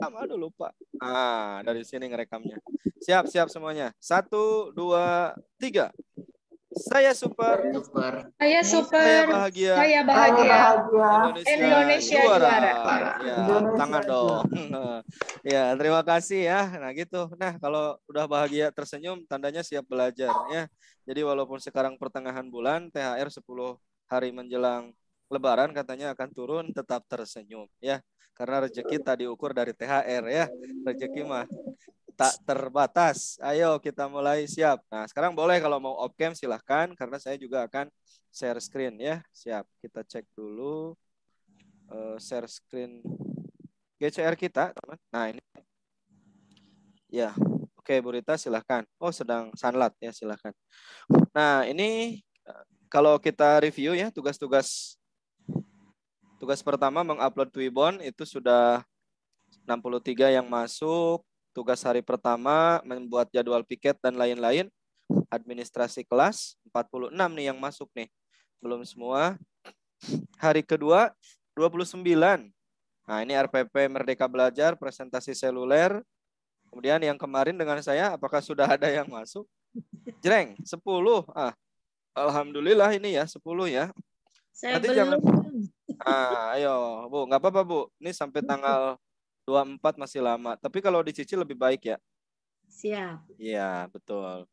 Aduh lupa. Dari sini ngerekamnya. Siap semuanya. 1, 2, 3. Saya super. Saya super. Saya bahagia. Saya bahagia. Indonesia juara. juara. Ya, tangan dong. Ya, terima kasih ya. Nah, gitu. Nah, kalau udah bahagia tersenyum, tandanya siap belajar ya. Jadi walaupun sekarang pertengahan bulan, THR 10 hari menjelang Lebaran katanya akan turun, tetap tersenyum ya. Karena rezeki tak diukur dari THR ya. Rezeki mah tak terbatas. Ayo kita mulai, siap. Nah, sekarang boleh kalau mau off cam silahkan karena saya juga akan share screen ya. Siap. Kita cek dulu share screen GCR kita, teman. Nah, ini. Ya. Oke, Bu Rita silahkan. Oh, sedang sunlight ya, silahkan. Nah, ini kalau kita review ya tugas pertama mengupload Twibbon itu sudah 63 yang masuk. Tugas hari pertama membuat jadwal piket dan lain-lain. Administrasi kelas 46 nih yang masuk nih. Belum semua. Hari kedua 29. Nah, ini RPP Merdeka Belajar, presentasi seluler. Kemudian yang kemarin dengan saya, apakah sudah ada yang masuk? Jreng, 10. Alhamdulillah ini ya, 10 ya. Saya Nanti belum. jangan. Ayo, Bu, nggak apa-apa, Bu. Ini sampai tanggal 24 masih lama. Tapi kalau dicicil lebih baik ya. Siap. Iya, betul.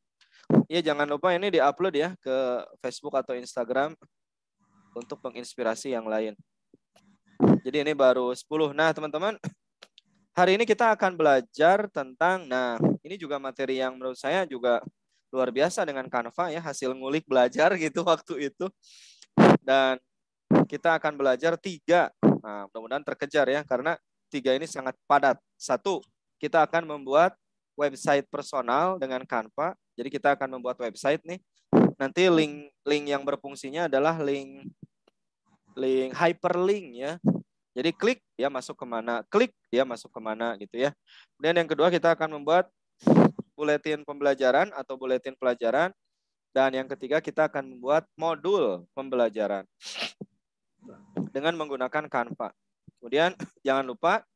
Iya, jangan lupa ini diupload ya ke Facebook atau Instagram untuk menginspirasi yang lain. Jadi ini baru 10. Nah, teman-teman, hari ini kita akan belajar tentang, nah, ini juga materi yang menurut saya juga luar biasa dengan Canva ya, hasil ngulik belajar gitu waktu itu. Dan kita akan belajar 3. Nah, mudah-mudahan terkejar ya, karena 3 ini sangat padat. 1, kita akan membuat website personal dengan Canva. Jadi kita akan membuat website nih. Nanti link yang berfungsinya adalah link hyperlink ya. Jadi klik dia masuk kemana, klik dia masuk kemana gitu ya. Kemudian yang kedua kita akan membuat buletin pembelajaran atau buletin pelajaran. Dan yang ketiga kita akan membuat modul pembelajaran dengan menggunakan Canva. Kemudian jangan lupa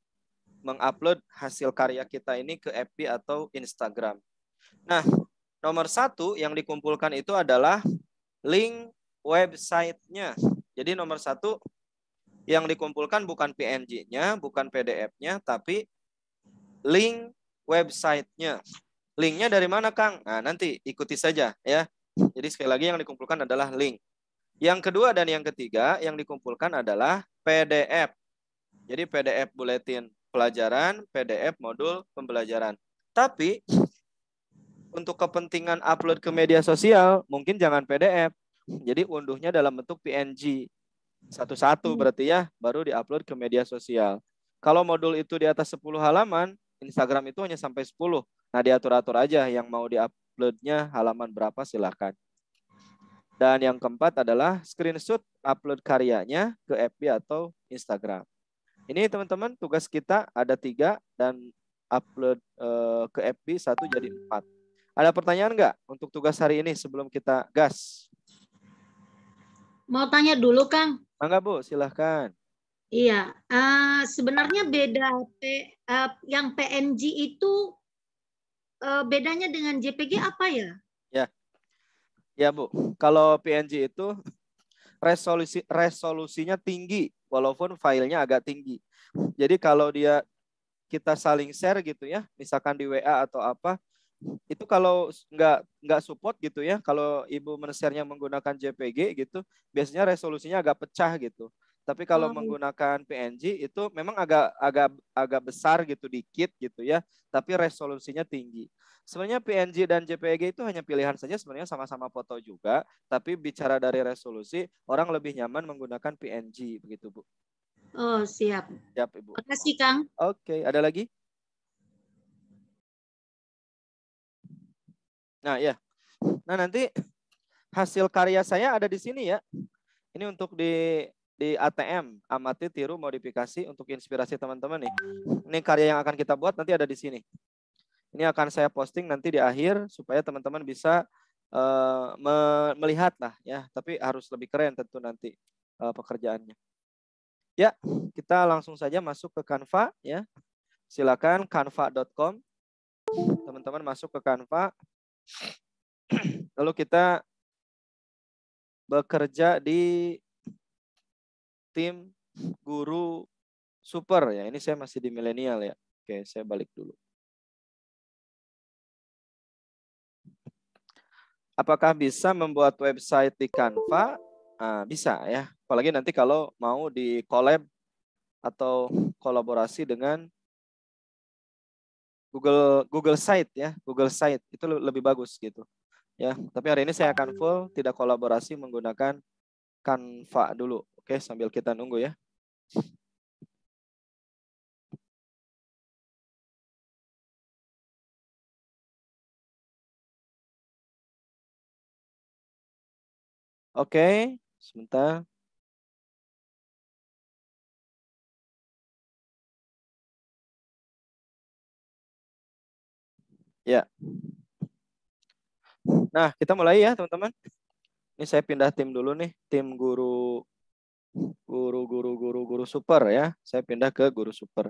mengupload hasil karya kita ini ke FB atau Instagram. Nah, nomor 1 yang dikumpulkan itu adalah link website-nya. Jadi nomor 1 yang dikumpulkan bukan PNG-nya, bukan PDF-nya, tapi link website-nya. Linknya dari mana, Kang? Nah, nanti ikuti saja ya. Jadi sekali lagi yang dikumpulkan adalah link. Yang kedua dan yang ketiga yang dikumpulkan adalah PDF. Jadi PDF buletin pelajaran, PDF modul pembelajaran. Tapi untuk kepentingan upload ke media sosial, mungkin jangan PDF. Jadi unduhnya dalam bentuk PNG. Satu-satu berarti ya, baru diupload ke media sosial. Kalau modul itu di atas 10 halaman, Instagram itu hanya sampai 10. Nah, diatur-atur aja yang mau diuploadnya halaman berapa silahkan. Dan yang keempat adalah screenshot upload karyanya ke FB atau Instagram. Ini teman-teman tugas kita ada 3 dan upload ke FB 1 jadi 4. Ada pertanyaan nggak untuk tugas hari ini sebelum kita gas? Mau tanya dulu, Kang. Enggak, Bu, silahkan. Iya, sebenarnya beda yang PNG itu bedanya dengan JPG apa ya? Ya, Bu. Kalau PNG itu resolusinya tinggi walaupun filenya agak tinggi. Jadi kalau kita saling share gitu ya, misalkan di WA atau apa, itu kalau nggak support gitu ya, kalau Ibu men-share-nya menggunakan JPG gitu, biasanya resolusinya agak pecah gitu. Tapi kalau menggunakan PNG itu memang agak besar gitu, dikit gitu ya, tapi resolusinya tinggi. Sebenarnya PNG dan JPG itu hanya pilihan saja, sebenarnya sama-sama foto juga, tapi bicara dari resolusi, orang lebih nyaman menggunakan PNG begitu, Bu. Oh, siap. Siap, Ibu. Terima kasih, Kang. Oke, ada lagi? Nah, ya. Nah, nanti hasil karya saya ada di sini ya. Ini untuk di ATM, amati, tiru, modifikasi untuk inspirasi teman-teman nih. Ini karya yang akan kita buat nanti ada di sini. Ini akan saya posting nanti di akhir supaya teman-teman bisa melihat lah ya. Tapi harus lebih keren tentu nanti pekerjaannya. Ya, kita langsung saja masuk ke Canva ya. silakan canva.com. Teman-teman masuk ke Canva. Lalu kita bekerja di tim guru super ya. Ini saya masih di milenial ya. Oke, saya balik dulu. Apakah bisa membuat website di Canva? Nah, bisa ya. Apalagi nanti kalau mau di collab atau kolaborasi dengan Google Site ya. Google Site itu lebih bagus gitu. Ya, tapi hari ini saya akan full tidak kolaborasi menggunakan Canva dulu. Oke, sambil kita nunggu ya. Oke, sebentar. Ya. Nah, kita mulai ya, teman-teman. Ini saya pindah tim dulu nih, tim guru super ya. Saya pindah ke guru super.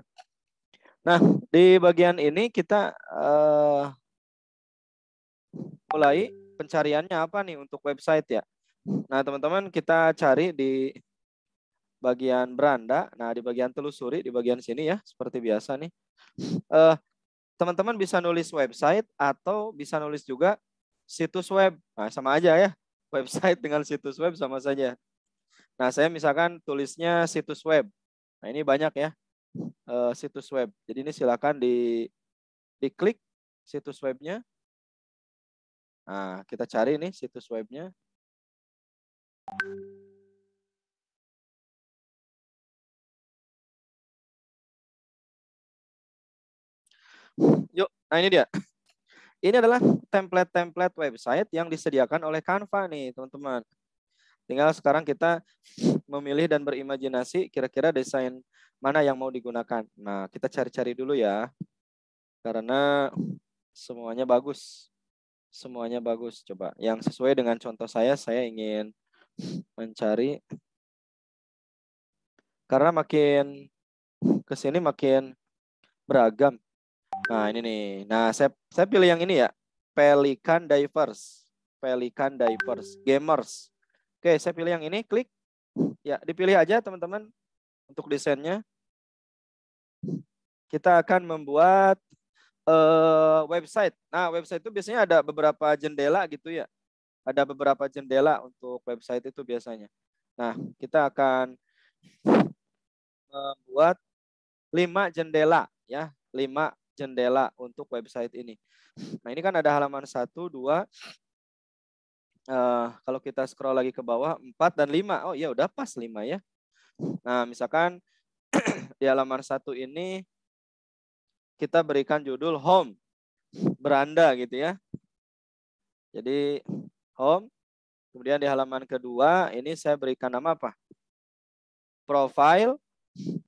Nah, di bagian ini kita mulai pencariannya apa nih untuk website ya. Nah, teman-teman kita cari di bagian beranda. Nah, di bagian telusuri di bagian sini ya, seperti biasa nih. Teman-teman bisa nulis website atau bisa nulis juga situs web. Nah, sama aja ya. Website dengan situs web sama saja. Nah, saya misalkan tulisnya situs web. Nah, ini banyak ya situs web. Jadi ini silakan diklik situs webnya. Nah, kita cari nih situs webnya. Yuk, nah ini dia. Ini adalah template-template website yang disediakan oleh Canva nih, teman-teman. Tinggal sekarang kita memilih dan berimajinasi kira-kira desain mana yang mau digunakan. Nah, kita cari-cari dulu ya. Karena semuanya bagus. Semuanya bagus. Coba yang sesuai dengan contoh saya ingin mencari. Karena makin ke sini makin beragam. Nah, ini nih. Nah, saya pilih yang ini ya. Pelikan Divers. Pelikan Divers. Gamers. Oke, saya pilih yang ini. Klik. Ya, dipilih aja teman-teman untuk desainnya. Kita akan membuat website. Nah, website itu biasanya ada beberapa jendela gitu ya. Ada beberapa jendela untuk website itu biasanya. Nah, kita akan membuat 5 jendela ya. 5 jendela untuk website ini. Nah, ini kan ada halaman 1, 2. Kalau kita scroll lagi ke bawah 4 dan 5. Oh iya udah pas 5 ya. Nah, misalkan di halaman 1 ini kita berikan judul home, beranda gitu ya. Jadi home. Kemudian di halaman kedua ini saya berikan nama apa? Profile.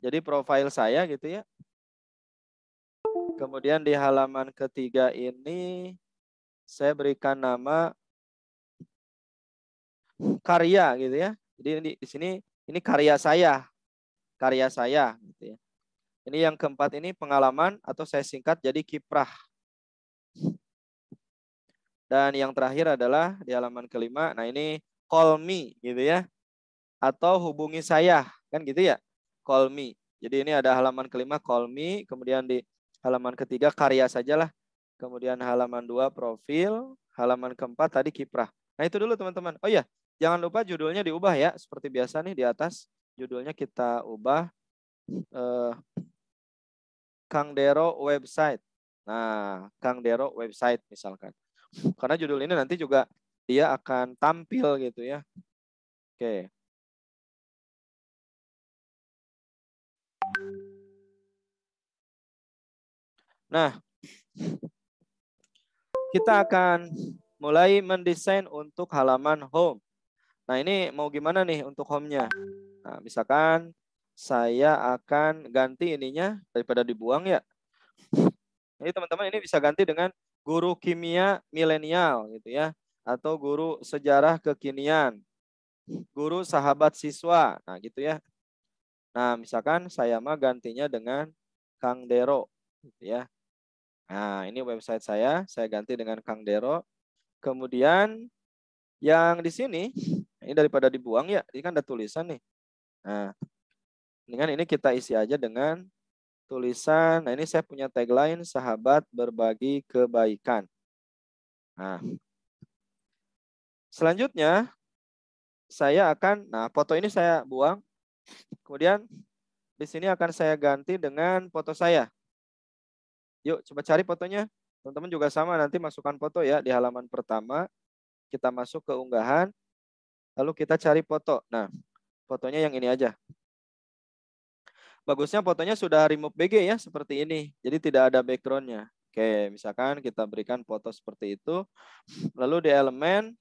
Jadi profile saya gitu ya. Kemudian di halaman ketiga ini saya berikan nama karya gitu ya. Jadi di sini ini karya saya. Karya saya gitu ya. Ini yang keempat ini pengalaman atau saya singkat jadi kiprah. Dan yang terakhir adalah di halaman kelima. Nah, ini call me gitu ya. Atau hubungi saya, kan gitu ya. Call me. Jadi ini ada halaman kelima call me, kemudian di halaman ketiga karya sajalah. Kemudian halaman 2 profil, halaman keempat tadi kiprah. Nah, itu dulu teman-teman. Oh iya, jangan lupa judulnya diubah ya. Seperti biasa nih di atas judulnya kita ubah Kang Dero website. Nah, Kang Dero website misalkan. Karena judul ini nanti juga dia akan tampil gitu ya. Oke. Nah, kita akan mulai mendesain untuk halaman home. Nah, ini mau gimana nih untuk home-nya? Nah, misalkan saya akan ganti ininya daripada dibuang ya. Jadi teman-teman ini bisa ganti dengan guru kimia milenial gitu ya. Atau guru sejarah kekinian. Guru sahabat siswa. Nah, gitu ya. Nah, misalkan saya mah gantinya dengan Kang Dero. gitu ya. Nah, ini website saya ganti dengan Kang Dero. Kemudian yang di sini, ini daripada dibuang ya, ini kan ada tulisan nih. Nah, dengan ini kita isi aja dengan tulisan. Nah, ini saya punya tagline, sahabat berbagi kebaikan. Nah, selanjutnya saya akan, nah foto ini saya buang. Kemudian di sini akan saya ganti dengan foto saya. Yuk coba cari fotonya. Teman-teman juga sama, nanti masukkan foto ya di halaman pertama. Kita masuk ke unggahan, lalu kita cari foto. Nah, fotonya yang ini aja. Bagusnya fotonya sudah remove BG ya, seperti ini. Jadi tidak ada backgroundnya. Oke, misalkan kita berikan foto seperti itu. Lalu di elemen,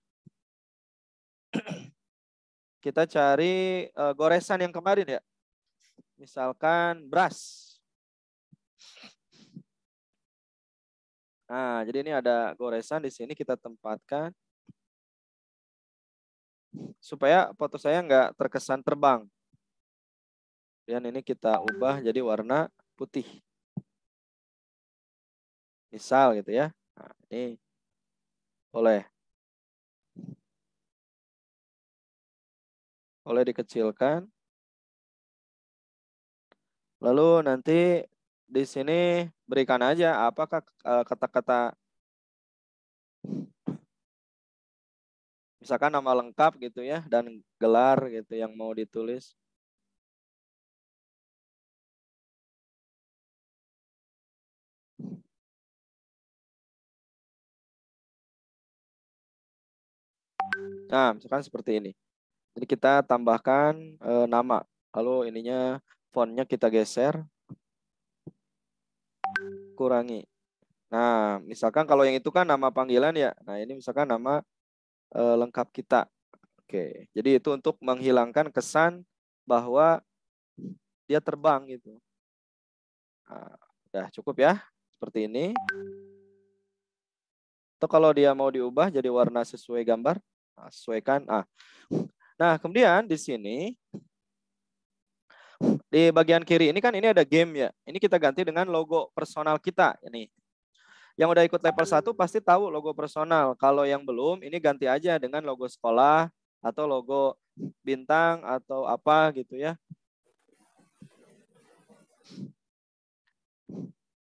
kita cari goresan yang kemarin ya. Misalkan brush. Nah, jadi ini ada goresan di sini kita tempatkan. Supaya foto saya nggak terkesan terbang. Dan ini kita ubah jadi warna putih. Misal gitu ya. Nah, ini boleh. Boleh dikecilkan. Lalu nanti di sini berikan aja apakah kata-kata misalkan nama lengkap gitu ya dan gelar gitu yang mau ditulis. Nah, misalkan seperti ini. Jadi kita tambahkan nama. Lalu ininya fontnya kita geser. Kurangi. Nah, misalkan kalau yang itu kan nama panggilan ya. Nah, ini misalkan nama lengkap kita. Oke, jadi itu untuk menghilangkan kesan bahwa dia terbang gitu. Nah, udah cukup ya, seperti ini. Atau kalau dia mau diubah jadi warna sesuai gambar, nah, sesuaikan. Nah, kemudian di sini di bagian kiri ini kan ini ada game ya. Ini kita ganti dengan logo personal kita. Ini yang udah ikut level 1 pasti tahu logo personal. Kalau yang belum, ini ganti aja dengan logo sekolah atau logo bintang atau apa gitu ya.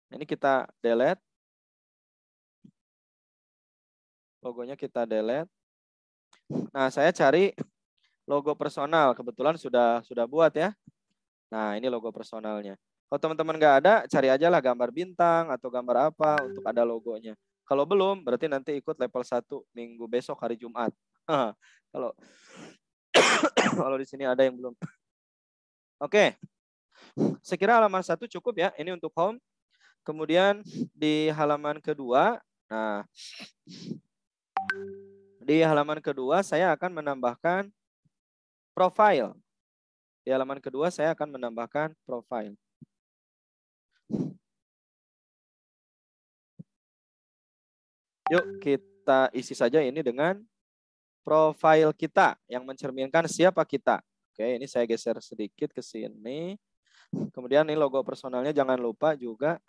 Ini kita delete. Logonya kita delete. Nah, saya cari logo personal. Kebetulan sudah buat ya. Nah, ini logo personalnya. Kalau teman-teman nggak ada, cari aja lah gambar bintang atau gambar apa untuk ada logonya. Kalau belum, berarti nanti ikut level 1 minggu besok hari Jumat. Kalau kalau di sini ada yang belum. Oke. Saya kira halaman 1 cukup ya. Ini untuk home. Kemudian di halaman kedua, nah di halaman kedua saya akan menambahkan profile. Di halaman kedua saya akan menambahkan profile. Yuk kita isi saja ini dengan profile kita yang mencerminkan siapa kita. Oke, ini saya geser sedikit ke sini. Kemudian ini logo personalnya jangan lupa juga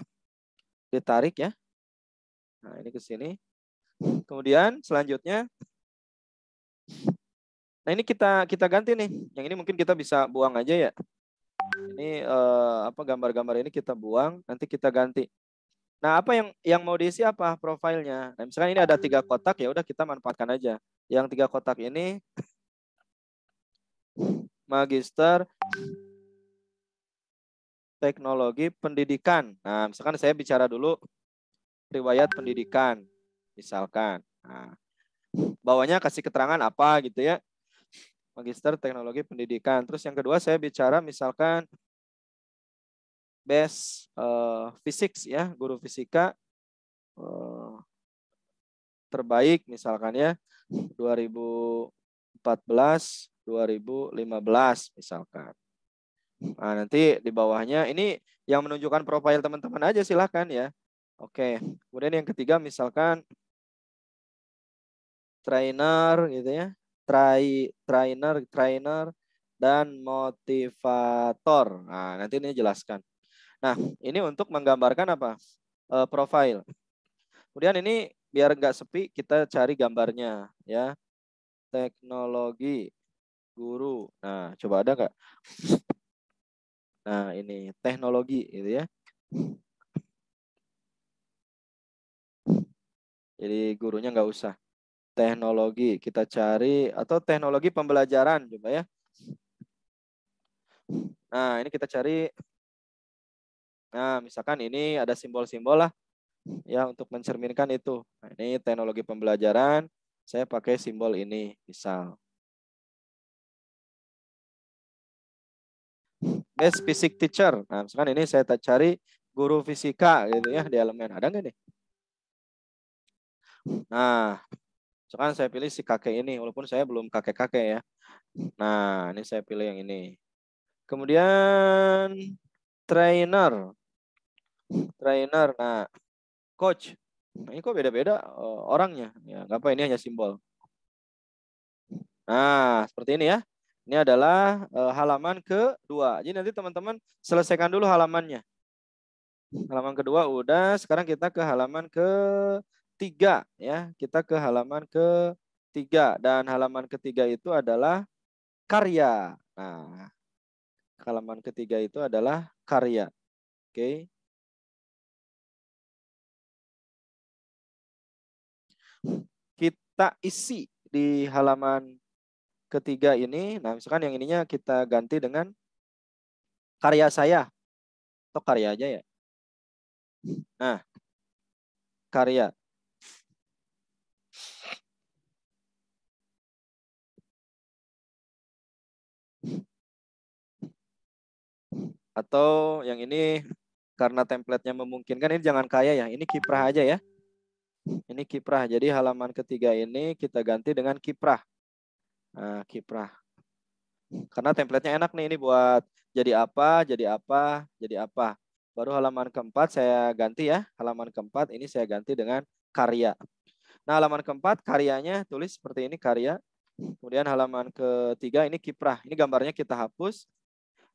ditarik ya. Nah, ini ke sini. Kemudian selanjutnya, nah ini kita ganti nih. Yang ini mungkin kita bisa buang aja ya. Ini gambar-gambar ini kita buang, nanti kita ganti. Nah, apa yang mau diisi apa profilnya? Nah, misalkan ini ada 3 kotak, ya udah kita manfaatkan aja. Yang 3 kotak ini Magister Teknologi Pendidikan. Nah, misalkan saya bicara dulu riwayat pendidikan, misalkan. Nah, bawahnya kasih keterangan apa gitu ya. Magister Teknologi Pendidikan. Terus yang kedua saya bicara misalkan best fisik ya, guru fisika terbaik misalkan ya 2014 2015 misalkan. Nah, nanti di bawahnya ini yang menunjukkan profil teman-teman aja silahkan ya. Oke. Kemudian yang ketiga misalkan trainer gitu ya. Trainer dan motivator. Nah, nanti ini jelaskan. Nah, ini untuk menggambarkan apa? Profile. Kemudian ini biar nggak sepi, kita cari gambarnya ya. Teknologi guru. Nah, coba ada nggak? Nah, ini teknologi gitu ya. Jadi gurunya nggak usah. Teknologi kita cari atau teknologi pembelajaran coba ya. Nah, ini kita cari. Nah, misalkan ini ada simbol-simbol lah ya untuk mencerminkan itu. Nah, ini teknologi pembelajaran. Saya pakai simbol ini, misal. Best physics teacher. Nah, misalkan ini saya cari guru fisika gitu ya di elemen. Ada nggak nih? Nah, misalkan saya pilih si kakek ini, walaupun saya belum kakek-kakek ya. Nah, ini saya pilih yang ini. Kemudian trainer. Trainer. Nah, coach. Nah, ini kok beda-beda orangnya. Ya, nggak apa, ini hanya simbol. Nah, seperti ini ya. Ini adalah halaman kedua. Jadi nanti teman-teman selesaikan dulu halamannya. Halaman kedua udah, sekarang kita ke halaman ketiga ya. Kita ke halaman ketiga dan halaman ketiga itu adalah karya. Nah, halaman ketiga itu adalah karya. Oke. Kita isi di halaman ketiga ini. Nah, misalkan yang ininya kita ganti dengan karya saya atau karya aja ya. Nah, karya. Atau yang ini karena template-nya memungkinkan, ini jangan kaya ya. Ini kiprah aja ya. Ini kiprah. Jadi halaman ketiga ini kita ganti dengan kiprah. Nah, kiprah. Karena template-nya enak nih, ini buat jadi apa, jadi apa, jadi apa. Baru halaman keempat saya ganti ya. Halaman keempat ini saya ganti dengan karya. Nah, halaman keempat karyanya tulis seperti ini, karya. Kemudian halaman ketiga ini kiprah. Ini gambarnya kita hapus.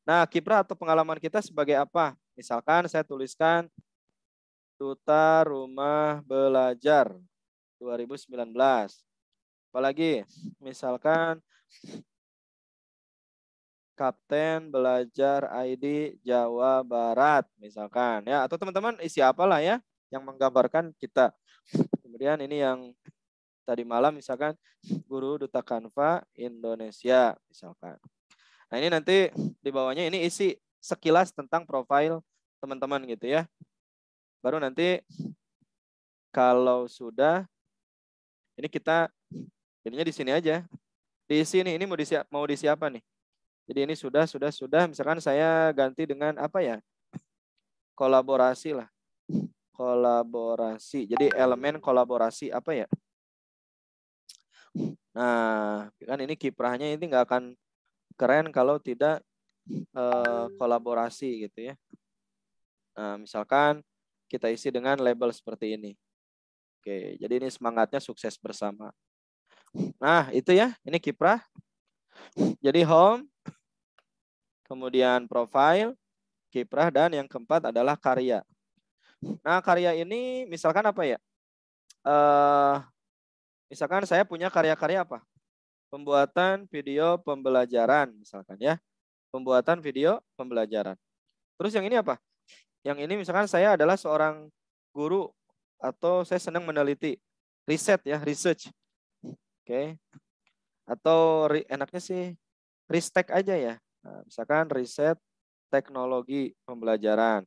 Nah, kiprah atau pengalaman kita sebagai apa? Misalkan saya tuliskan Duta Rumah Belajar 2019. Apalagi misalkan Kapten Belajar ID Jawa Barat misalkan ya, atau teman-teman isi apalah ya yang menggambarkan kita. Kemudian ini yang tadi malam misalkan Guru Duta Kanva Indonesia misalkan. Nah, ini nanti di bawahnya ini isi sekilas tentang profil teman-teman gitu ya. Baru nanti kalau sudah ini kita jadinya di sini aja. Diisi nih, ini mau diisi apa nih? Jadi ini sudah. Misalkan saya ganti dengan apa ya? Kolaborasi lah. Kolaborasi. Jadi elemen kolaborasi apa ya? Nah, kan ini kiprahnya ini nggak akan keren kalau tidak kolaborasi gitu ya. Nah, misalkan kita isi dengan label seperti ini. Oke, jadi ini semangatnya sukses bersama. Nah, itu ya, ini kiprah. Jadi home, kemudian profile, kiprah, dan yang keempat adalah karya. Nah, karya ini misalkan apa ya? Misalkan saya punya karya-karya apa? Pembuatan video pembelajaran misalkan ya. Pembuatan video pembelajaran. Terus yang ini apa? Yang ini misalkan saya adalah seorang guru atau saya senang meneliti. Riset ya, research. Oke. Atau enaknya sih ristek aja ya. Nah, misalkan riset teknologi pembelajaran.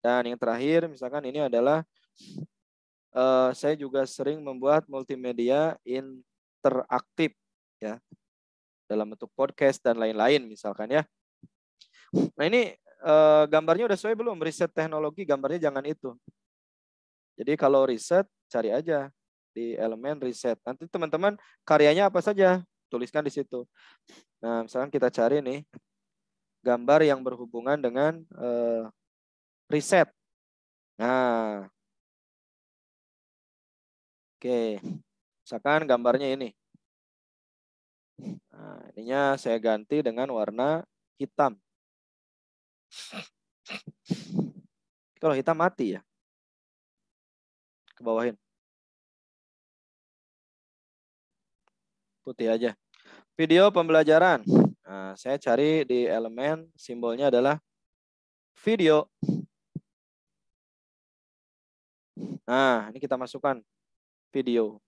Dan yang terakhir misalkan ini adalah saya juga sering membuat multimedia interaktif ya dalam bentuk podcast dan lain-lain misalkan ya. Nah, ini gambarnya udah sesuai belum? Riset teknologi gambarnya jangan itu. Jadi kalau riset cari aja di elemen riset. Nanti teman-teman karyanya apa saja tuliskan di situ. Nah, misalkan kita cari nih gambar yang berhubungan dengan riset. Nah, oke. Misalkan gambarnya ini. Nah, ininya saya ganti dengan warna hitam. Kalau hitam mati ya. Ke bawahin. Putih aja. Video pembelajaran. Nah, saya cari di elemen, simbolnya adalah video. Nah, ini kita masukkan video.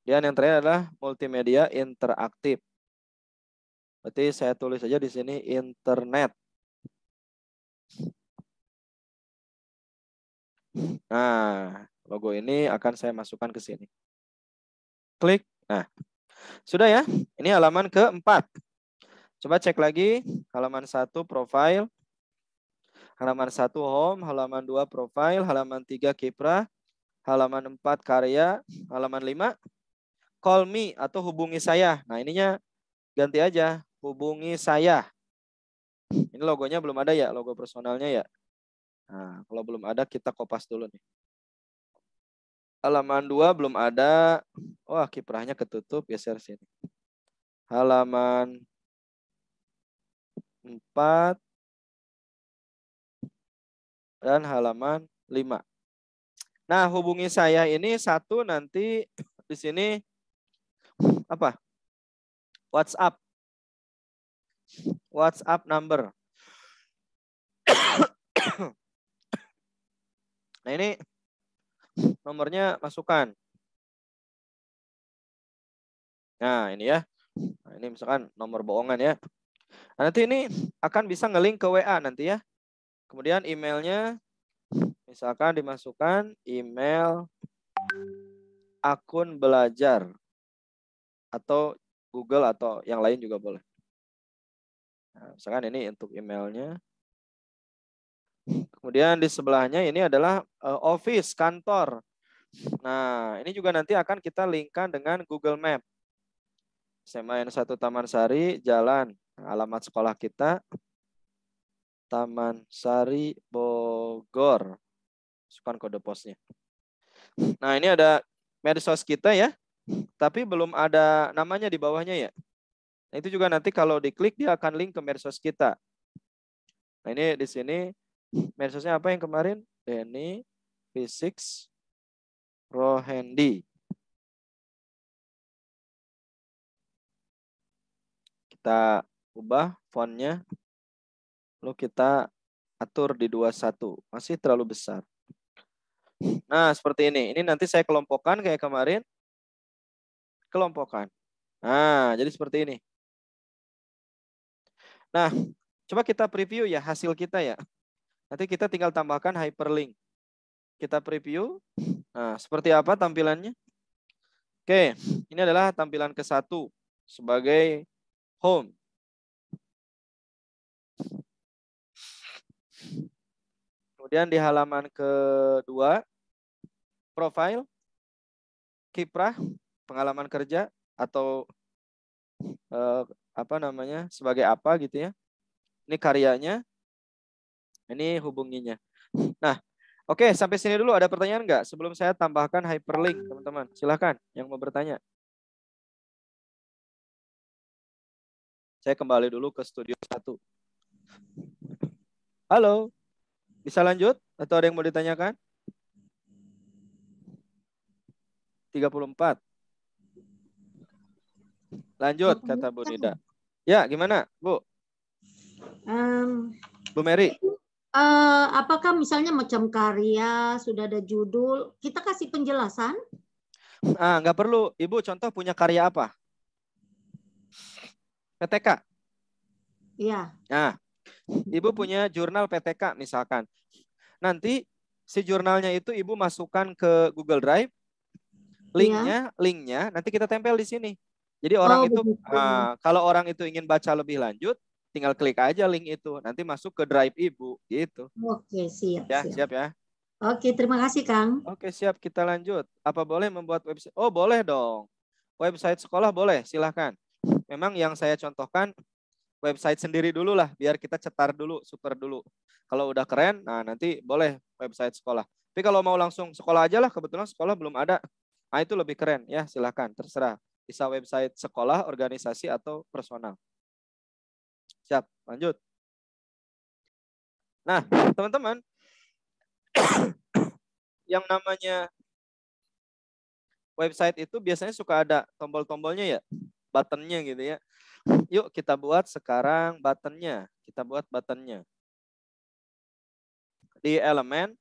Dan yang terakhir adalah multimedia interaktif. Berarti saya tulis aja di sini internet. Nah, logo ini akan saya masukkan ke sini. Klik. Nah, sudah ya. Ini halaman keempat. Coba cek lagi. Halaman 1 profile. Halaman 1 home. Halaman 2 profile. Halaman 3 kiprah. Halaman 4 karya. Halaman 5 call me atau hubungi saya. Nah, ininya ganti aja. Hubungi saya. Ini logonya belum ada ya. Logo personalnya ya. Nah, kalau belum ada kita kopas dulu nih. Halaman 2 belum ada. Wah, kiprahnya ketutup. Geser sini. Halaman 4 dan halaman 5. Nah, hubungi saya ini satu nanti di sini apa? WhatsApp. WhatsApp number. Nah, ini nomornya masukkan. Nah, ini ya. Nah, ini misalkan nomor bohongan ya. Nah, nanti ini akan bisa ngelink ke WA nanti ya. Kemudian emailnya misalkan dimasukkan email akun belajar atau Google atau yang lain juga boleh. Nah, misalkan ini untuk emailnya. Kemudian di sebelahnya ini adalah office, kantor. Nah, ini juga nanti akan kita linkkan dengan Google Map. SMA N1 Taman Sari, jalan. Alamat sekolah kita, Taman Sari, Bogor. Masukkan kode posnya. Nah, ini ada medsos kita ya. Tapi belum ada namanya di bawahnya ya. Nah, itu juga nanti kalau diklik dia akan link ke medsos kita. Nah, ini di sini medsosnya apa yang kemarin? Denny Physics Rohendi. Kita ubah fontnya. Lalu kita atur di 21. Masih terlalu besar. Nah, seperti ini. Ini nanti saya kelompokkan kayak kemarin. Kelompokkan. Nah, jadi seperti ini. Nah, coba kita preview ya hasil kita ya. Nanti kita tinggal tambahkan hyperlink. Kita preview. Nah, seperti apa tampilannya? Oke, ini adalah tampilan ke-1 sebagai home. Kemudian di halaman ke-2, profile, kiprah, pengalaman kerja, atau apa namanya, sebagai apa gitu ya. Ini karyanya, ini hubunginya. Nah, oke, sampai sini dulu ada pertanyaan nggak? Sebelum saya tambahkan hyperlink, teman-teman. Silahkan yang mau bertanya. Saya kembali dulu ke studio 1. Halo, bisa lanjut? Atau ada yang mau ditanyakan? 34. Lanjut, kata Bu Nida. Ya, gimana, Bu? Bu Mary. Apakah misalnya macam karya, sudah ada judul, kita kasih penjelasan? Nggak perlu. Ibu contoh punya karya apa? PTK. Iya. Nah, Ibu punya jurnal PTK misalkan. Nanti si jurnalnya itu Ibu masukkan ke Google Drive. Linknya nanti kita tempel di sini. Jadi orang itu, kalau orang itu ingin baca lebih lanjut, tinggal klik aja link itu. Nanti masuk ke Drive Ibu, gitu. Oke, siap. Ya, siap ya. Oke, terima kasih, Kang. Oke, siap. Kita lanjut. Apa boleh membuat website? Oh, boleh dong. Website sekolah boleh, silahkan. Memang yang saya contohkan website sendiri dulu lah, biar kita cetar dulu, super dulu. Kalau udah keren, nah nanti boleh website sekolah. Tapi kalau mau langsung sekolah aja lah, kebetulan sekolah belum ada. Nah itu lebih keren ya, silahkan, terserah. Bisa website sekolah, organisasi, atau personal. Siap, lanjut. Nah, teman-teman, yang namanya website itu biasanya suka ada tombol-tombolnya ya, buttonnya gitu ya. Yuk kita buat sekarang buttonnya. Kita buat buttonnya. Di elemen,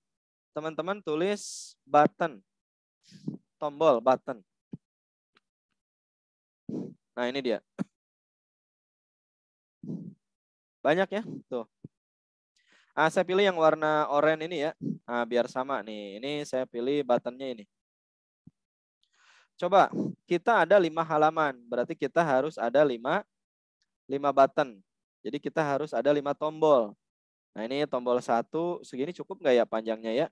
teman-teman tulis button. Tombol button. Nah ini dia. Banyak ya, tuh. Saya pilih yang warna oranye ini ya. Biar sama nih. Ini saya pilih buttonnya ini. Coba, kita ada 5 halaman. Berarti kita harus ada 5 button. Jadi kita harus ada 5 tombol. Nah ini tombol 1, segini cukup nggak ya panjangnya ya?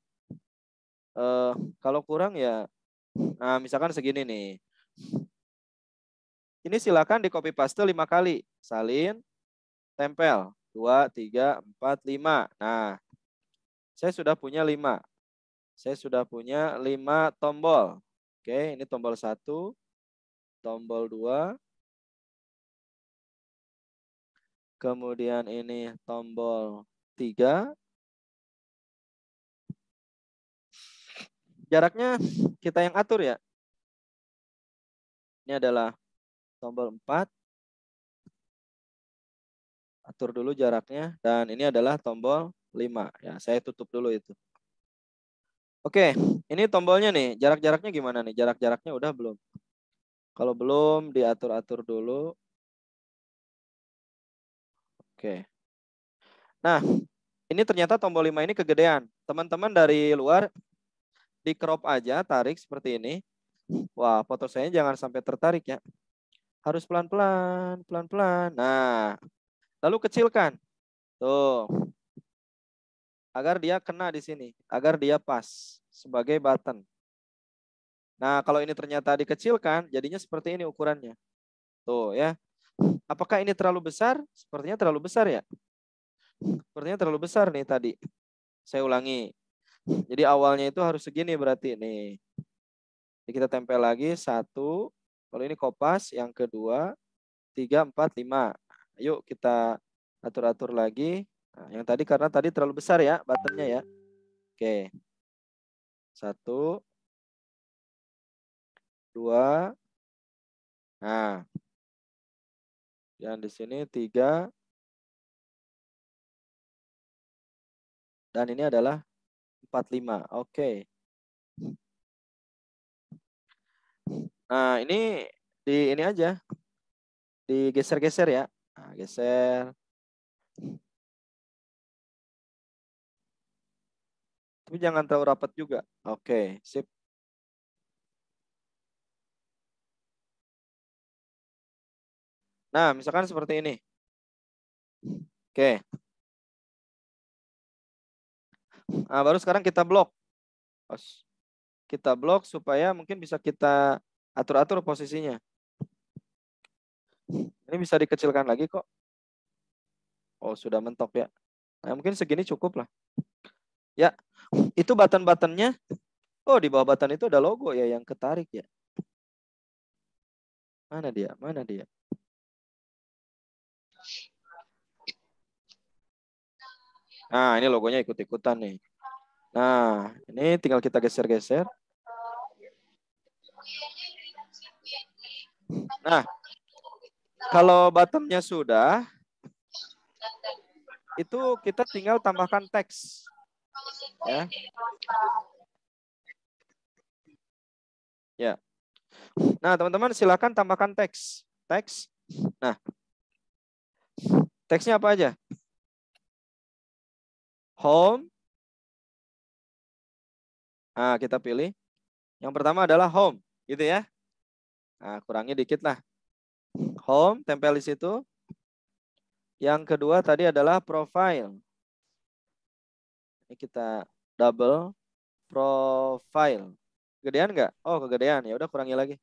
Kalau kurang ya, nah misalkan segini nih. Ini silakan di copy paste 5 kali. Salin, tempel. 2, 3, 4, 5. Nah, saya sudah punya 5. Saya sudah punya 5 tombol. Oke, ini tombol 1, tombol 2. Kemudian ini tombol 3. Jaraknya kita yang atur ya. Ini adalah tombol 4. Atur dulu jaraknya. Dan ini adalah tombol 5. Ya, saya tutup dulu itu. Oke, ini tombolnya nih. Jarak-jaraknya gimana nih? Jarak-jaraknya udah belum? Kalau belum, diatur-atur dulu. Oke. Nah, ini ternyata tombol 5 ini kegedean. Teman-teman dari luar, di crop aja, tarik seperti ini. Wah, foto saya jangan sampai tertarik ya. Harus pelan-pelan, pelan-pelan. Nah, lalu kecilkan. Tuh. Agar dia kena di sini. Agar dia pas sebagai button. Nah, kalau ini ternyata dikecilkan, jadinya seperti ini ukurannya. Tuh ya. Apakah ini terlalu besar? Sepertinya terlalu besar ya. Sepertinya terlalu besar nih tadi. Saya ulangi. Jadi awalnya itu harus segini berarti nih. Jadi kita tempel lagi 1. Kalau ini kopas, yang kedua, 3, 4, 5. Yuk kita atur-atur lagi. Nah, yang tadi karena tadi terlalu besar ya buttonnya ya. Oke. 1, 2. Nah. Yang di sini 3. Dan ini adalah 45. Oke. Nah, ini ini aja. Digeser-geser ya. Nah, geser. Tapi jangan terlalu rapat juga. Oke, sip. Nah, misalkan seperti ini. Oke. Nah, baru sekarang kita blok. Kita blok supaya mungkin bisa kita atur-atur posisinya. Ini bisa dikecilkan lagi kok. Oh, sudah mentok ya. Nah, mungkin segini cukup lah. Ya, itu button-buttonnya. Oh, di bawah button itu ada logo ya yang ketarik ya. Mana dia? Mana dia? Nah, ini logonya ikut-ikutan nih. Nah, ini tinggal kita geser-geser. Nah, kalau bottomnya sudah, itu kita tinggal tambahkan teks. Ya. Ya. Nah, teman-teman silakan tambahkan teks. Teks. Nah, teksnya apa aja? Home. Nah, kita pilih. Yang pertama adalah home, gitu ya. Nah, kurangi dikit lah. Home, tempel di situ. Yang kedua tadi adalah profile. Ini kita double profile. Kegedean nggak? Oh, kegedean. Ya udah kurangi lagi.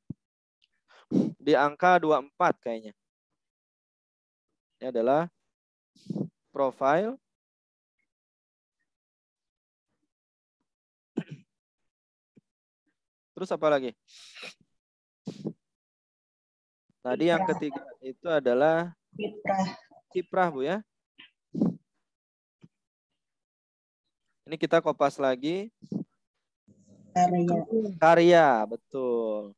Di angka 24 kayaknya. Ini adalah profile. Terus apa lagi? Tadi yang ketiga itu adalah kiprah, Bu ya. Ini kita kopas lagi. Karya, betul.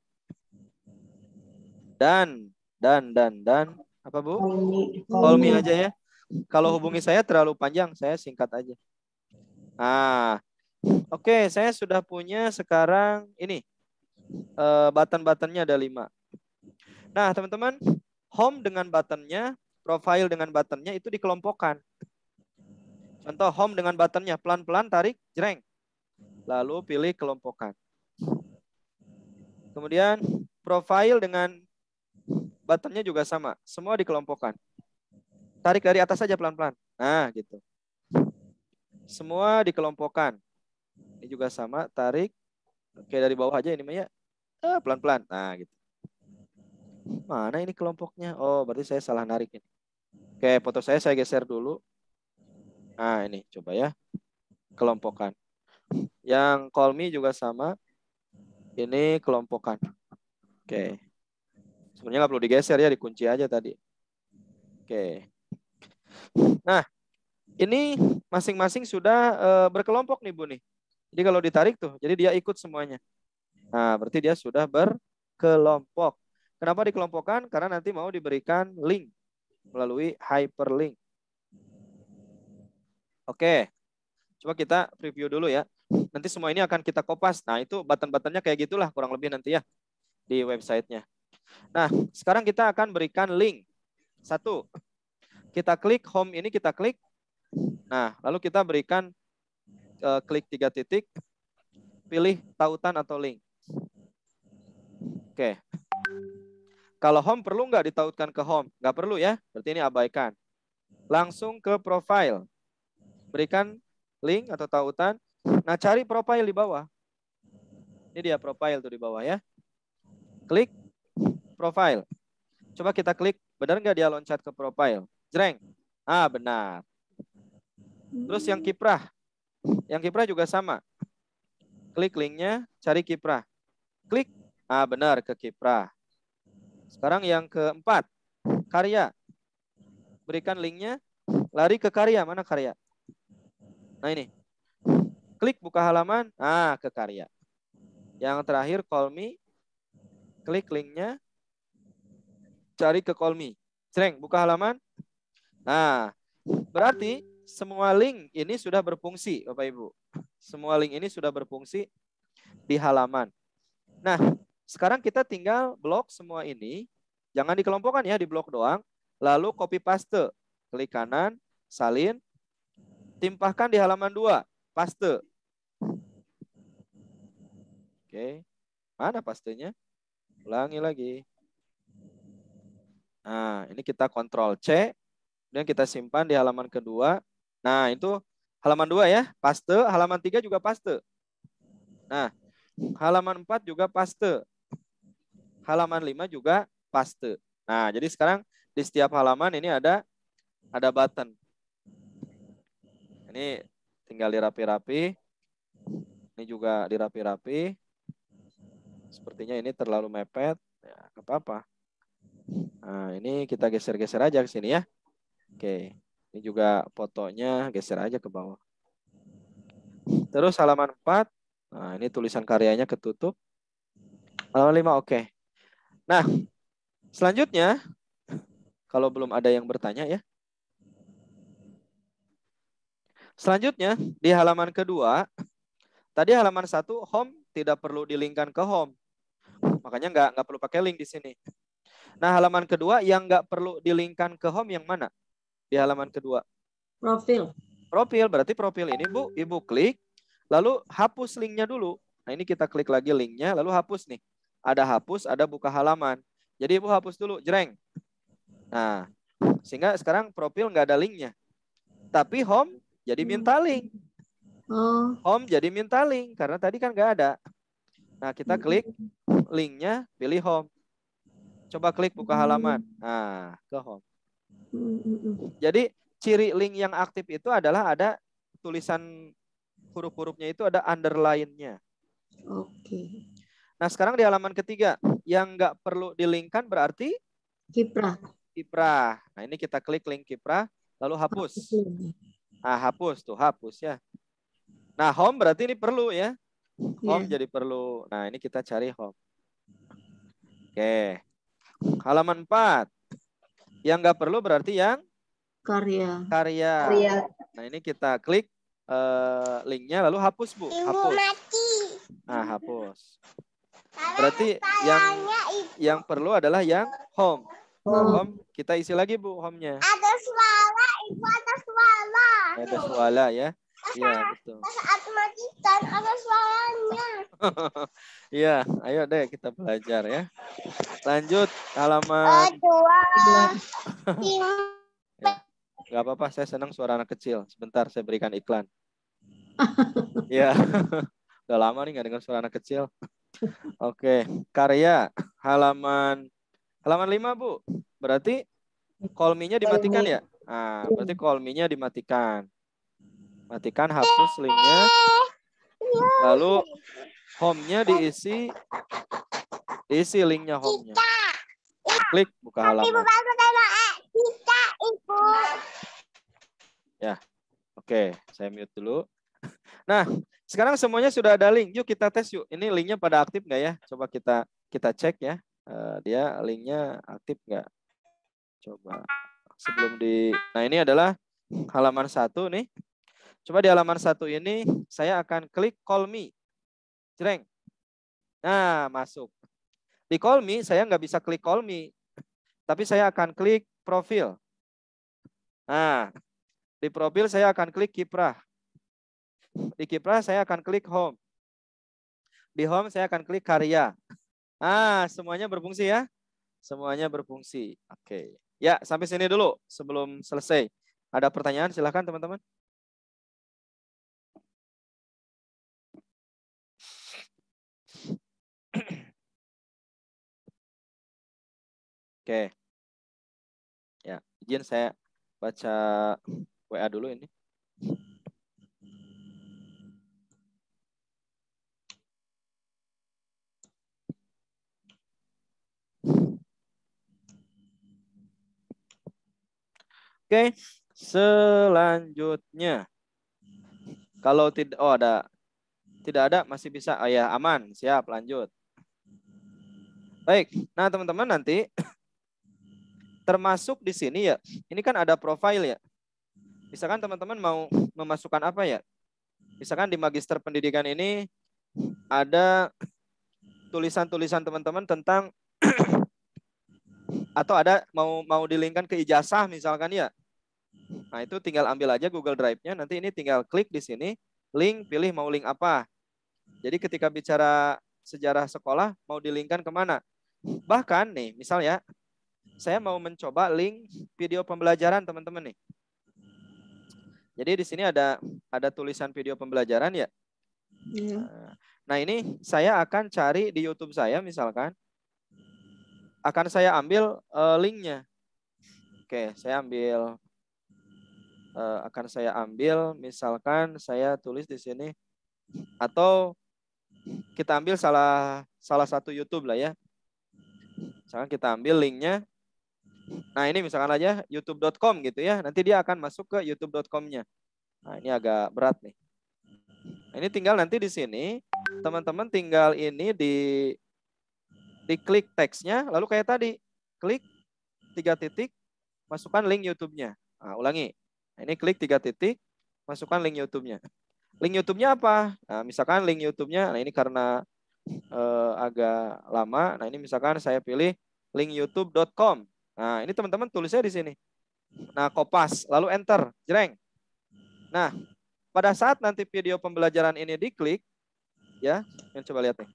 Dan apa Bu? Call me aja ya. Kalau hubungi saya terlalu panjang, saya singkat aja. Nah, oke, saya sudah punya sekarang ini. Button-buttonnya ada 5. Nah, teman-teman, home dengan buttonnya, profile dengan buttonnya itu dikelompokkan. Contoh, home dengan buttonnya, pelan-pelan tarik, jreng. Lalu pilih kelompokkan. Kemudian, profile dengan buttonnya juga sama. Semua dikelompokkan. Tarik dari atas saja pelan-pelan. Nah, gitu. Semua dikelompokkan. Ini juga sama, tarik. Oke, dari bawah aja ini Maya. Pelan-pelan. Nah, gitu. Mana ini kelompoknya? Oh, berarti saya salah narik ini. Oke, foto saya geser dulu. Nah, ini coba ya. Kelompokkan. Yang call me juga sama. Ini kelompokkan. Oke. Sebenarnya nggak perlu digeser ya, dikunci aja tadi. Oke. Nah, ini masing-masing sudah berkelompok nih Bu nih. Jadi kalau ditarik tuh, jadi dia ikut semuanya. Nah, berarti dia sudah berkelompok. Kenapa dikelompokkan? Karena nanti mau diberikan link melalui hyperlink. Oke, coba kita preview dulu ya. Nanti semua ini akan kita kopas. Nah, itu button-buttonnya kayak gitulah kurang lebih nanti ya di websitenya. Nah, sekarang kita akan berikan link. 1, kita klik home ini, kita klik. Nah, lalu kita berikan klik 3 titik, pilih tautan atau link. Oke. Kalau home perlu nggak ditautkan ke home? Nggak perlu ya, berarti ini abaikan. Langsung ke profile. Berikan link atau tautan. Nah, cari profile di bawah. Ini dia profile tuh di bawah ya. Klik profile. Coba kita klik, benar nggak dia loncat ke profile? Jreng. Ah, benar. Terus yang kiprah. Yang kiprah juga sama. Klik linknya, cari kiprah. Klik. Ah, benar ke kiprah. Sekarang yang keempat, karya. Berikan linknya, lari ke karya. Mana karya? Nah ini. Klik buka halaman, ke karya. Yang terakhir call me. Klik linknya, cari ke call me. Jreng, buka halaman. Nah, berarti semua link ini sudah berfungsi, Bapak Ibu. Semua link ini sudah berfungsi di halaman. Nah, sekarang kita tinggal blok semua ini. Jangan dikelompokkan ya, di blok doang. Lalu copy paste. Klik kanan, salin. Timpahkan di halaman 2. Paste. Oke. Mana pastenya? Ulangi lagi. Nah, ini kita Ctrl C. Dan kita simpan di halaman kedua. Nah, itu halaman 2 ya. Paste. Halaman 3 juga paste. Nah, halaman 4 juga paste. Halaman 5 juga paste. Nah, jadi sekarang di setiap halaman ini ada button. Ini tinggal dirapi-rapi. Ini juga dirapi-rapi. Sepertinya ini terlalu mepet. Ya, nggak apa-apa. Nah, ini kita geser-geser aja ke sini ya. Oke. Ini juga fotonya geser aja ke bawah. Terus halaman 4. Nah, ini tulisan karyanya ketutup. Halaman 5 oke. Nah, selanjutnya kalau belum ada yang bertanya ya. Selanjutnya di halaman kedua, tadi halaman 1 home tidak perlu dilingkan ke home. Makanya nggak perlu pakai link di sini. Nah, halaman kedua yang nggak perlu dilingkan ke home yang mana? Di halaman kedua. Profil. Profil, berarti profil ini Bu, Ibu klik, lalu hapus linknya dulu. Nah, ini kita klik lagi linknya, lalu hapus nih. Ada hapus, ada buka halaman. Jadi Ibu hapus dulu, jreng. Nah, sehingga sekarang profil nggak ada linknya. Tapi home jadi minta link. Home jadi minta link, karena tadi kan nggak ada. Nah, kita klik linknya, pilih home. Coba klik buka halaman. Nah, ke home. Jadi ciri link yang aktif itu adalah ada tulisan huruf-hurufnya itu ada underline-nya. Oke. Nah, sekarang di halaman ketiga, yang nggak perlu dilingkan berarti kiprah. Kiprah. Nah, ini kita klik link kiprah, lalu hapus. Nah, hapus tuh, hapus ya. Nah, home berarti ini perlu ya. Home jadi perlu. Nah, ini kita cari home. Oke. Halaman 4. Yang nggak perlu berarti yang Karya. Nah, ini kita klik linknya lalu hapus, Bu. Hapus. Nah, hapus. Berarti yang perlu adalah yang home. Home kita isi lagi, Bu, home-nya. Ada suara, Ibu, ada suara. Ada suara ya. Iya, betul. Saat matikan ada suaranya. Iya, ayo deh kita belajar ya. Lanjut halaman. Ya, nggak apa-apa, saya senang suara anak kecil. Sebentar, saya berikan iklan. Ya, udah lama nih nggak dengar suara anak kecil. Oke, karya halaman 5, Bu. Berarti call me-nya dimatikan ya? Nah, berarti call me-nya dimatikan. Matikan, hapus linknya. Lalu home-nya diisi linknya home-nya. Klik buka halaman. Ya, oke, saya mute dulu. Nah, sekarang semuanya sudah ada link. Yuk kita tes yuk. Ini linknya pada aktif nggak ya? Coba kita cek ya. Dia linknya aktif nggak? Coba sebelum di. Nah, ini adalah halaman 1 nih. Coba di halaman 1 ini saya akan klik call me. Jreng. Nah, masuk. Di call me saya nggak bisa klik call me. Tapi saya akan klik profil. Nah, di profil saya akan klik kiprah. Di kiprah saya akan klik home. Di home saya akan klik karya. Ah, semuanya berfungsi ya? Semuanya berfungsi. Oke. Ya, sampai sini dulu sebelum selesai. Ada pertanyaan? Silahkan teman-teman. Oke. Ya, izin saya baca WA dulu ini. Oke, selanjutnya. Kalau tidak, tidak ada, masih bisa. Oh ya, aman. Siap, lanjut. Baik, nah teman-teman nanti termasuk di sini ya. Ini kan ada profil ya. Misalkan teman-teman mau memasukkan apa ya? Misalkan di Magister Pendidikan ini ada tulisan-tulisan teman-teman tentang atau ada mau dilingkan ke ijazah misalkan ya. Nah, itu tinggal ambil aja Google Drive-nya. Nanti ini tinggal klik di sini, link, pilih mau link apa. Jadi ketika bicara sejarah sekolah, mau dilingkan kemana. Bahkan nih, misal ya, saya mau mencoba link video pembelajaran teman-teman nih. Jadi di sini ada tulisan video pembelajaran ya. Nah, ini saya akan cari di YouTube saya misalkan. Akan saya ambil linknya. Oke, saya ambil akan saya ambil misalkan saya tulis di sini atau kita ambil salah satu YouTube lah ya. Misalkan kita ambil linknya. Nah, ini misalkan aja youtube.com gitu ya. Nanti dia akan masuk ke youtube.com-nya. Nah, ini agak berat nih. Nah, ini tinggal nanti di sini teman-teman tinggal ini diklik teksnya lalu kayak tadi, klik 3 titik, masukkan link YouTube-nya. Nah, ulangi. Nah, ini klik 3 titik, masukkan link YouTube-nya. Link YouTube-nya apa? Nah, misalkan link YouTube-nya, nah ini karena agak lama. Nah, ini misalkan saya pilih link youtube.com. Nah, ini teman-teman tulisnya di sini. Nah, kopas, lalu enter, jreng. Nah, pada saat nanti video pembelajaran ini diklik, ya, coba lihat nih.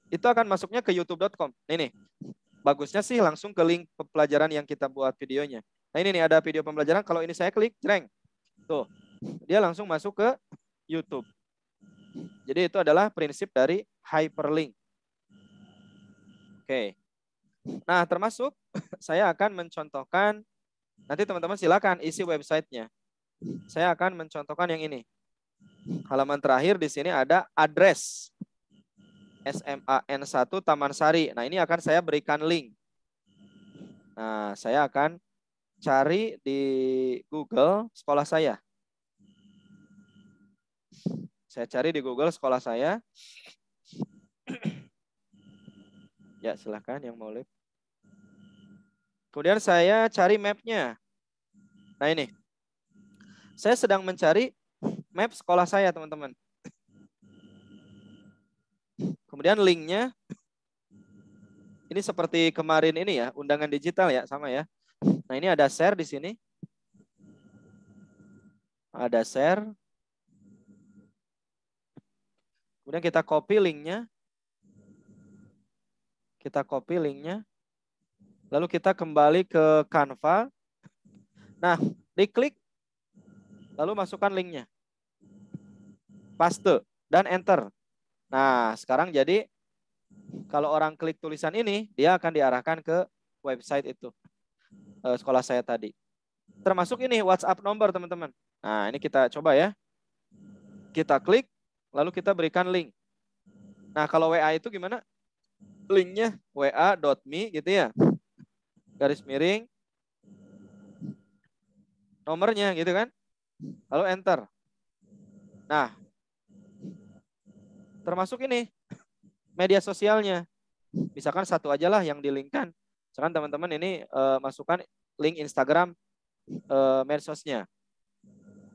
Itu akan masuknya ke youtube.com. Ini nih. Bagusnya sih langsung ke link pelajaran yang kita buat videonya. Nah, ini nih ada video pembelajaran. Kalau ini saya klik, jreng. Tuh, dia langsung masuk ke YouTube. Jadi itu adalah prinsip dari hyperlink. Oke. Nah, termasuk saya akan mencontohkan, nanti teman-teman silakan isi websitenya. Saya akan mencontohkan yang ini. Halaman terakhir di sini ada address SMAN 1 Taman Sari. Nah, ini akan saya berikan link. Nah, saya akan cari di Google sekolah saya. Saya cari di Google sekolah saya. Ya, silahkan yang mau live. Kemudian saya cari map-nya. Nah ini. Saya sedang mencari map sekolah saya, teman-teman. Kemudian linknya. Ini seperti kemarin ini ya, undangan digital ya, sama ya. Nah ini ada share di sini. Ada share. Kemudian kita copy linknya. Kita copy linknya. Lalu kita kembali ke Canva. Nah, diklik. Lalu masukkan linknya. Paste. Dan enter. Nah, sekarang jadi kalau orang klik tulisan ini, dia akan diarahkan ke website itu. Sekolah saya tadi. Termasuk ini WhatsApp nomor, teman-teman. Nah, ini kita coba ya. Kita klik. Lalu kita berikan link. Nah, kalau WA itu gimana? Linknya wa.me gitu ya. Garis miring. Nomornya gitu kan. Lalu enter. Nah, termasuk ini. Media sosialnya. Misalkan satu aja lah yang di-linkkan. Misalkan teman-teman ini masukkan link Instagram medsosnya.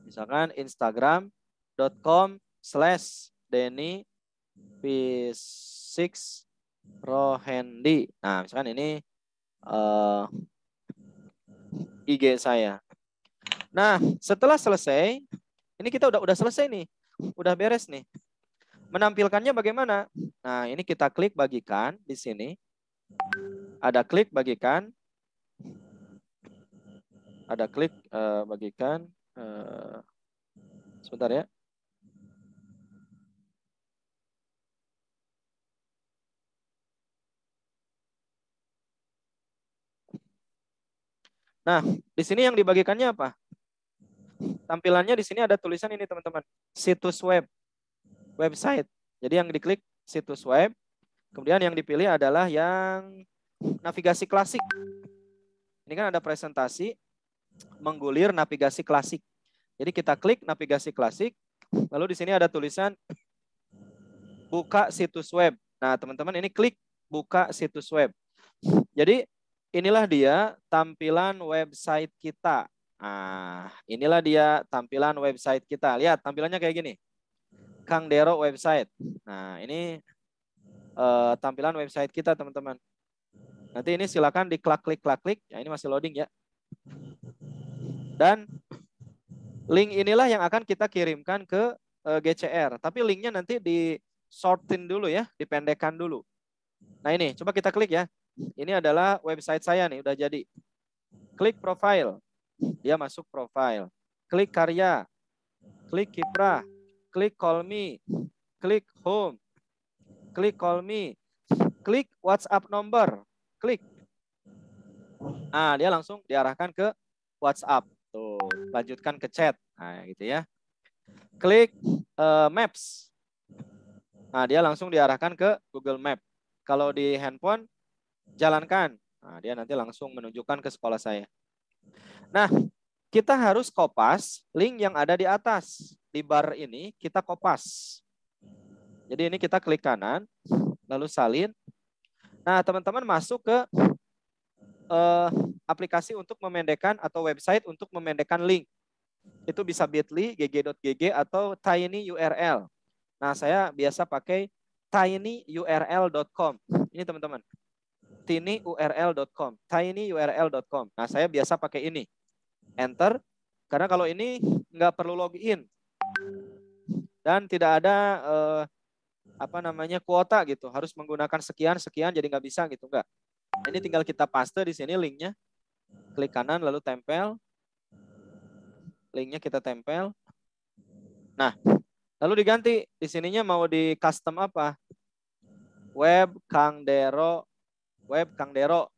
Misalkan instagram.com/denny-p6rohendi. Nah, misalkan ini IG saya. Nah, setelah selesai, ini kita udah selesai nih. Udah beres nih. Menampilkannya bagaimana? Nah, ini kita klik bagikan di sini. Ada klik bagikan. Ada klik bagikan. Sebentar ya. Nah, di sini yang dibagikannya apa? Tampilannya di sini ada tulisan ini, teman-teman. Situs web. Website. Jadi yang diklik situs web. Kemudian yang dipilih adalah yang navigasi klasik. Ini kan ada presentasi menggulir navigasi klasik. Jadi kita klik navigasi klasik. Lalu di sini ada tulisan buka situs web. Nah, teman-teman ini klik buka situs web. Jadi inilah dia tampilan website kita. Nah, inilah dia tampilan website kita. Lihat tampilannya kayak gini. Kang Dero website. Nah, ini tampilan website kita, teman-teman. Nanti ini silakan diklik-klik. Ya, ini masih loading ya. Dan link inilah yang akan kita kirimkan ke GCR. Tapi linknya nanti di sortin dulu ya, dipendekkan dulu. Nah ini, coba kita klik ya. Ini adalah website saya nih, udah jadi. Klik profile. Dia masuk profile. Klik karya. Klik kiprah. Klik call me. Klik home. Klik call me. Klik WhatsApp number. Klik. Nah, dia langsung diarahkan ke WhatsApp. Tuh, lanjutkan ke chat. Nah, gitu ya. Klik Maps. Nah, dia langsung diarahkan ke Google Map. Kalau di handphone, jalankan. Nah, dia nanti langsung menunjukkan ke sekolah saya. Nah, kita harus kopas link yang ada di atas. Di bar ini kita kopas. Jadi ini kita klik kanan, lalu salin. Nah, teman-teman masuk ke aplikasi untuk memendekkan atau website untuk memendekkan link. Itu bisa bit.ly, gg.gg, atau tinyurl. Nah, saya biasa pakai tinyurl.com. Ini teman-teman. tinyurl.com. tinyurl.com. Nah, saya biasa pakai ini. Enter. Karena kalau ini nggak perlu login. Dan tidak ada kuota gitu. Harus menggunakan sekian jadi nggak bisa gitu, nggak. Ini tinggal kita paste di sini linknya. Klik kanan lalu tempel. Linknya kita tempel. Nah, lalu diganti. Di sininya mau di custom apa? Web Kang Dero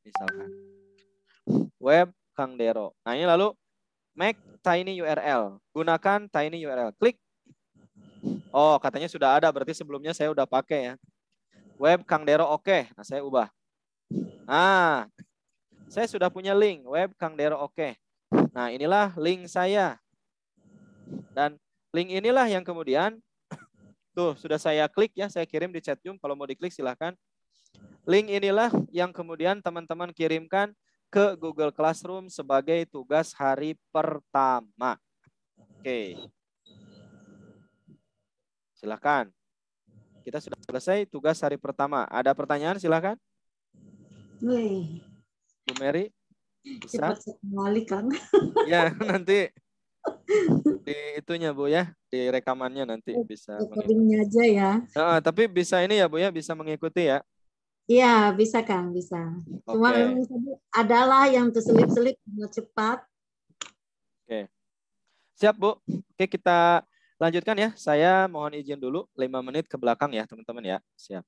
misalkan. Web Kang Dero. Nah, ini lalu make tiny URL. Gunakan tiny URL. Klik. Oh, katanya sudah ada. Berarti sebelumnya saya udah pakai ya. Web Kang Dero oke. Nah, saya ubah. Nah, saya sudah punya link. Web Kang Dero oke. Nah, inilah link saya. Dan link inilah yang kemudian Tuh, sudah saya klik ya, saya kirim di chat Zoom. Kalau mau diklik silahkan. Link inilah yang kemudian teman-teman kirimkan ke Google Classroom sebagai tugas hari pertama. Oke. Silahkan. Kita sudah selesai tugas hari pertama. Ada pertanyaan silahkan. Wih, Bu Mary, bisa? cepat sekali, Kang. Ya, nanti di itunya Bu ya, di rekamannya nanti bisa mengikuti. Recordingnya aja ya. Tapi bisa ini ya Bu ya, bisa mengikuti ya. Iya, bisa Kang, bisa. Cuma Oke. memang adalah yang terselip-selip cepat. Oke. Siap Bu. Oke, kita lanjutkan ya. Saya mohon izin dulu 5 menit ke belakang ya teman-teman ya. Siap.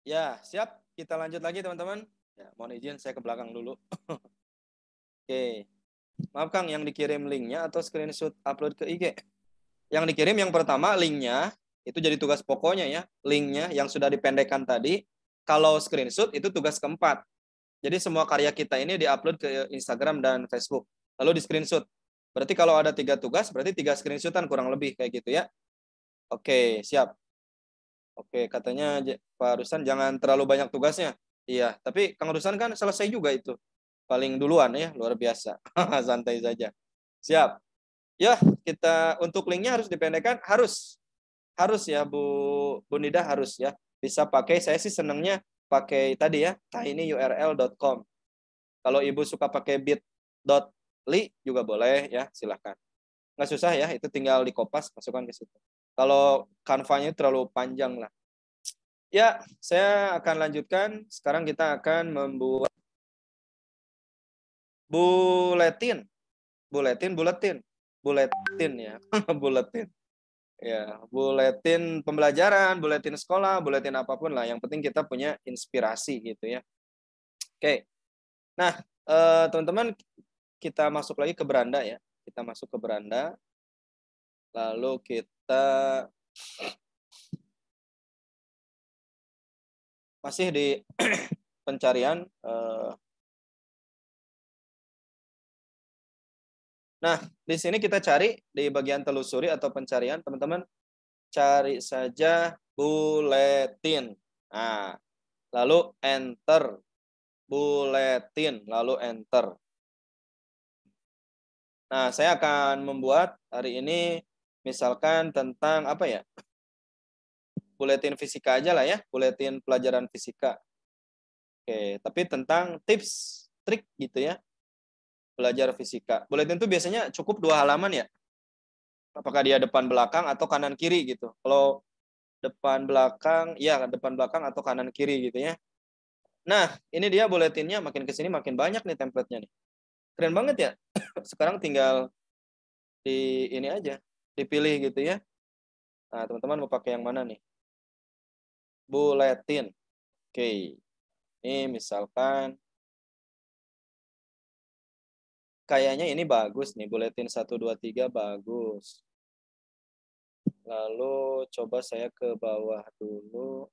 Ya, siap. Kita lanjut lagi teman-teman. Ya, mohon izin saya ke belakang dulu. Oke. Maaf Kang, yang dikirim linknya atau screenshot upload ke IG? Yang dikirim yang pertama linknya, itu jadi tugas pokoknya ya. Linknya yang sudah dipendekkan tadi. Kalau screenshot itu tugas keempat. Jadi semua karya kita ini diupload ke Instagram dan Facebook. Lalu di screenshot. Berarti kalau ada 3 tugas, berarti 3 screenshotan kurang lebih kayak gitu ya. Oke, siap. Oke, katanya Pak Rusan jangan terlalu banyak tugasnya. Iya, tapi Kang Rusan kan selesai juga itu. Paling duluan ya, luar biasa. Santai saja. Siap. Ya, kita untuk linknya harus dipendekkan, harus ya Bu Nida, harus ya. Bisa pakai, saya sih senangnya pakai tadi ya, tinyurl.com. Kalau Ibu suka pakai bit.ly juga boleh ya, silahkan. Nggak susah ya, itu tinggal dikopas, masukkan ke situ. Kalau Canva-nya terlalu panjang lah. Ya, saya akan lanjutkan. Sekarang kita akan membuat buletin. Buletin ya. Buletin. Ya, buletin pembelajaran, buletin sekolah, buletin apapun lah. Yang penting kita punya inspirasi gitu ya. Oke. Nah, teman-teman, kita masuk lagi ke beranda ya. Kita masuk ke beranda. Lalu kita masih di pencarian. Nah, di sini kita cari di bagian telusuri atau pencarian, teman-teman cari saja buletin. Nah, lalu enter. Buletin, lalu enter. Nah, saya akan membuat hari ini misalkan tentang apa ya? Buletin fisika aja lah ya, buletin pelajaran fisika. Oke, tapi tentang tips, trik gitu ya, belajar fisika. Buletin itu biasanya cukup 2 halaman ya. Apakah dia depan belakang atau kanan kiri gitu. Kalau depan belakang, ya depan belakang atau kanan kiri gitu ya. Nah, ini dia buletinnya, makin ke sini makin banyak nih template-nya nih. Keren banget ya. Sekarang tinggal di ini aja, dipilih gitu ya. Nah, teman-teman mau pakai yang mana nih? Buletin. Oke. Ini misalkan kayaknya ini bagus nih, buletin 1 2 3 bagus. Lalu coba saya ke bawah dulu.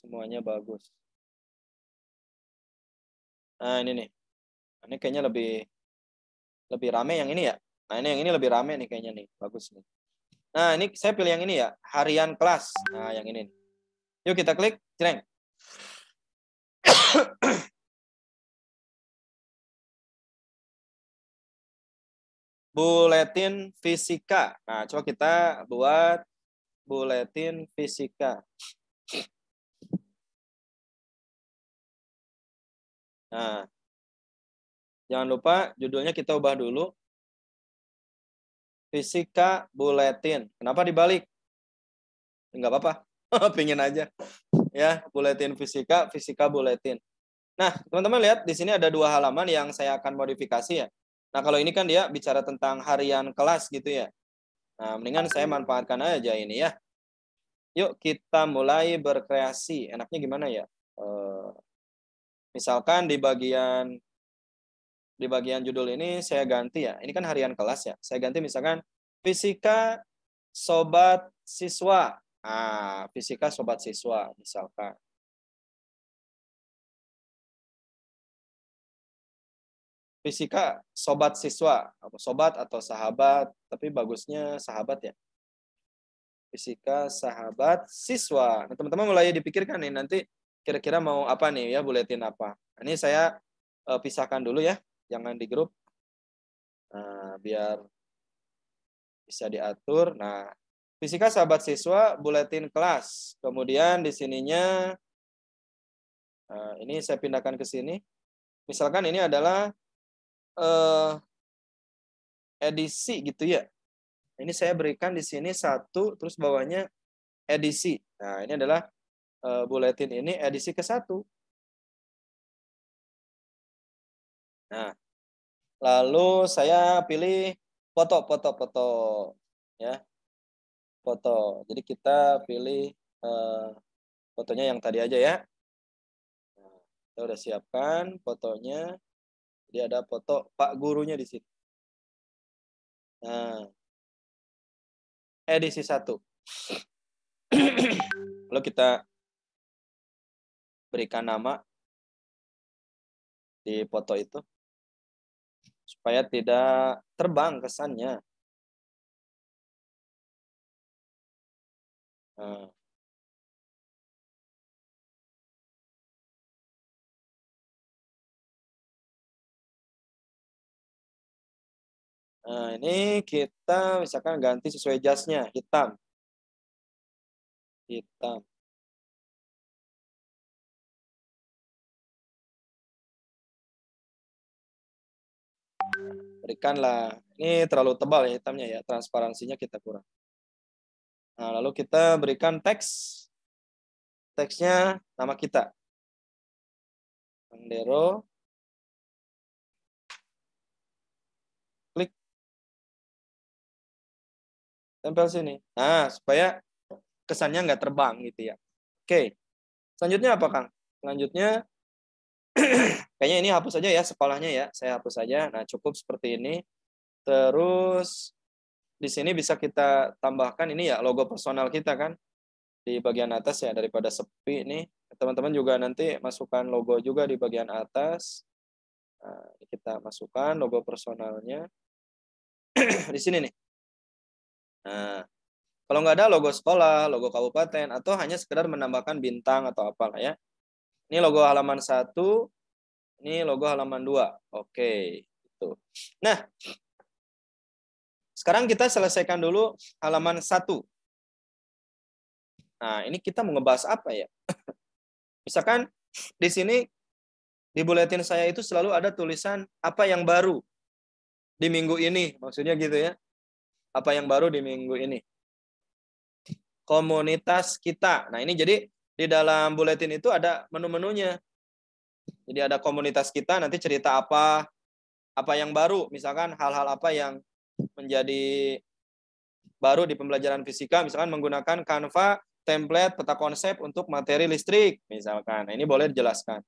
Semuanya bagus. Nah, ini nih. Ini kayaknya lebih rame yang ini ya. Nah, ini yang ini lebih rame nih kayaknya nih. Bagus nih. Nah, ini saya pilih yang ini ya, harian kelas. Nah, yang ini nih. Yuk kita klik, jreng. Buletin fisika. Nah, coba kita buat buletin fisika. Nah, jangan lupa judulnya kita ubah dulu. Fisika buletin. Kenapa dibalik? Enggak apa-apa. Pingin aja. Ya, buletin fisika, fisika buletin. Nah, teman-teman lihat di sini ada 2 halaman yang saya akan modifikasi ya. Nah, kalau ini kan dia bicara tentang harian kelas gitu ya. Nah, mendingan saya manfaatkan aja ini ya. Yuk kita mulai berkreasi. Enaknya gimana ya? Misalkan di bagian judul ini saya ganti ya. Ini kan harian kelas ya. Saya ganti misalkan fisika sobat siswa. Nah, fisika sobat siswa misalkan. Fisika sobat siswa, sobat atau sahabat, tapi bagusnya sahabat ya. Fisika sahabat siswa. Nah, teman-teman mulai dipikirkan nih nanti kira-kira mau apa nih ya, buletin apa. Nah, ini saya pisahkan dulu ya, jangan di grup. Nah, biar bisa diatur. Nah, fisika sahabat siswa buletin kelas. Kemudian di sininya ini saya pindahkan ke sini. Misalkan ini adalah edisi gitu ya. Ini saya berikan di sini 1, terus bawahnya edisi. Nah, ini adalah buletin ini edisi ke-1. Nah, lalu saya pilih foto ya. Foto. Jadi kita pilih fotonya yang tadi aja ya. Nah, kita udah siapkan fotonya. Jadi ada foto Pak gurunya di sini. Nah, edisi 1. Lalu kita berikan nama di foto itu supaya tidak terbang kesannya. Nah, ini kita misalkan ganti sesuai jasnya, hitam. Hitam. Berikanlah, ini terlalu tebal ya hitamnya ya, transparansinya kita kurang. Nah, lalu kita berikan teks. Teksnya nama kita. Bang Dero. Klik. Tempel sini. Nah, supaya kesannya nggak terbang gitu ya. Oke. Selanjutnya apa, Kang? Selanjutnya, kayaknya ini hapus aja ya, sekolahnya ya. Saya hapus saja. Nah, cukup seperti ini. Terus, di sini bisa kita tambahkan ini ya, logo personal kita kan. Di bagian atas ya, daripada sepi nih. Teman-teman juga nanti masukkan logo juga di bagian atas. Nah, kita masukkan logo personalnya. Di sini nih. Nah, kalau nggak ada logo sekolah, logo kabupaten, atau hanya sekedar menambahkan bintang atau apalah ya. Ini logo halaman 1, ini logo halaman 2. Oke, itu. Nah, sekarang kita selesaikan dulu halaman 1. Nah, ini kita mau ngebahas apa ya? Misalkan di sini di buletin saya itu selalu ada tulisan apa yang baru di minggu ini, maksudnya gitu ya. Apa yang baru di minggu ini. Komunitas kita. Nah, ini jadi di dalam buletin itu ada menu-menunya. Jadi ada komunitas kita, nanti cerita apa yang baru, misalkan hal-hal apa yang menjadi baru di pembelajaran fisika, misalkan menggunakan Canva, template, peta konsep untuk materi listrik, misalkan. Nah, ini boleh dijelaskan.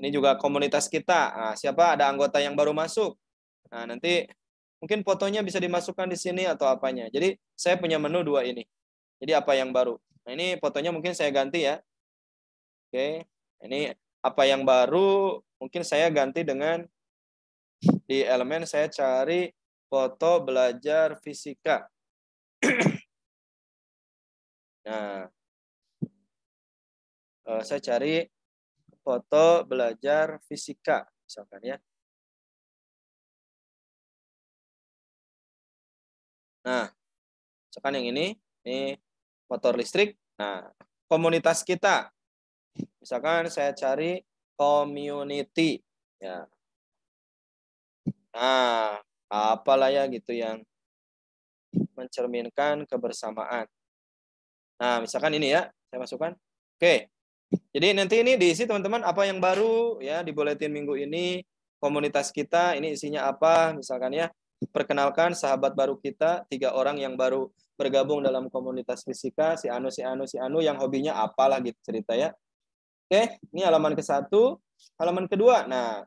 Ini juga komunitas kita. Nah, siapa ada anggota yang baru masuk. Nah, nanti mungkin fotonya bisa dimasukkan di sini atau apanya. Jadi saya punya menu 2 ini. Jadi apa yang baru. Nah, ini fotonya mungkin saya ganti ya. Oke. Ini apa yang baru mungkin saya ganti dengan di elemen saya cari foto belajar fisika. Nah, saya cari foto belajar fisika misalkan ya. Nah, misalkan yang ini motor listrik. Nah, komunitas kita. Misalkan saya cari community ya. Nah, apalah ya gitu yang mencerminkan kebersamaan. Nah, misalkan ini ya, saya masukkan. Oke. Jadi nanti ini diisi teman-teman apa yang baru ya di buletin minggu ini, komunitas kita ini isinya apa misalkan ya. Perkenalkan sahabat baru kita, 3 orang yang baru bergabung dalam komunitas fisika, si Anu, si Anu, si Anu yang hobinya apalah gitu cerita ya. Oke, ini halaman ke-1, halaman kedua. Nah,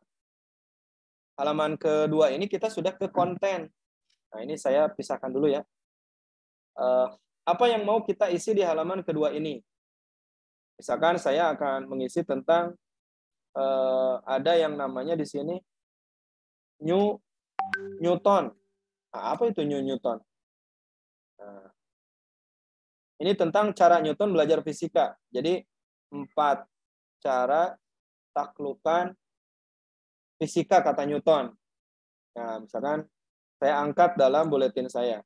halaman kedua ini kita sudah ke konten. Nah, ini saya pisahkan dulu ya. Apa yang mau kita isi di halaman kedua ini? Misalkan saya akan mengisi tentang ada yang namanya di sini Newton. Nah, apa itu Newton? Nah, ini tentang cara Newton belajar fisika. Jadi 4 cara taklukan fisika kata Newton. Nah, misalkan saya angkat dalam buletin saya.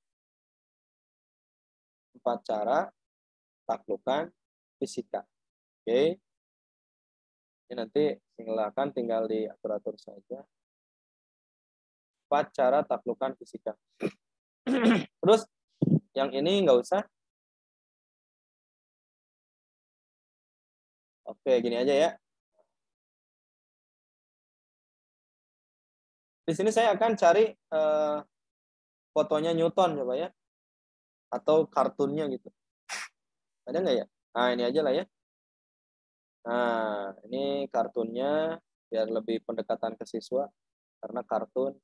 4 cara taklukan fisika. Oke. Ini nanti silakan tinggal diatur-atur saja. 4 cara taklukan fisika. Terus yang ini nggak usah. Oke, gini aja ya. Di sini saya akan cari fotonya Newton coba ya. Atau kartunnya gitu. Ada nggak ya? Nah, ini aja lah ya. Nah, ini kartunnya biar lebih pendekatan ke siswa karena kartun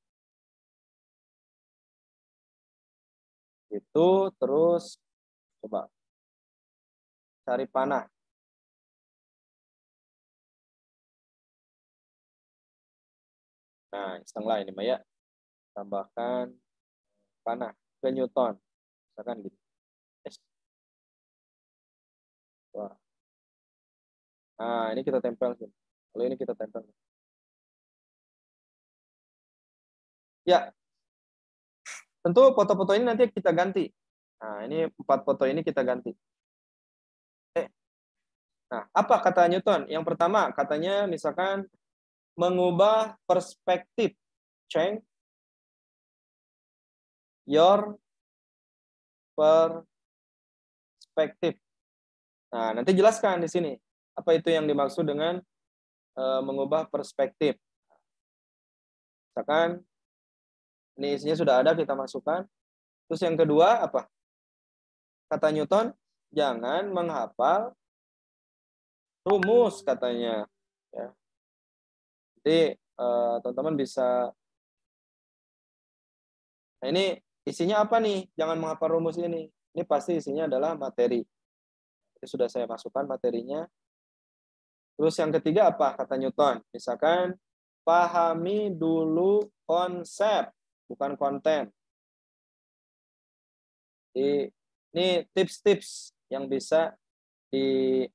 itu. Terus coba cari panah. Nah, iseng lah ini Mbak ya. Tambahkan panah ke Newton. Misalkan gitu. Yes. Wah. Nah, ini kita tempel. Kalau ini kita tempel. Ya, tentu foto-foto ini nanti kita ganti. Nah, ini 4 foto ini kita ganti. Nah, apa kata Newton? Yang pertama, katanya misalkan mengubah perspektif. Change your perspective. Nah, nanti jelaskan di sini. Apa itu yang dimaksud dengan mengubah perspektif. Misalkan, ini isinya sudah ada, kita masukkan. Terus yang kedua, apa? Kata Newton, jangan menghafal rumus, katanya. Ya. Jadi, teman-teman bisa... Nah, ini isinya apa nih? Jangan menghafal rumus ini. Ini pasti isinya adalah materi. Jadi sudah saya masukkan materinya. Terus yang ketiga apa? Kata Newton. Misalkan, pahami dulu konsep, bukan konten. Jadi, ini tips-tips yang bisa diadopsi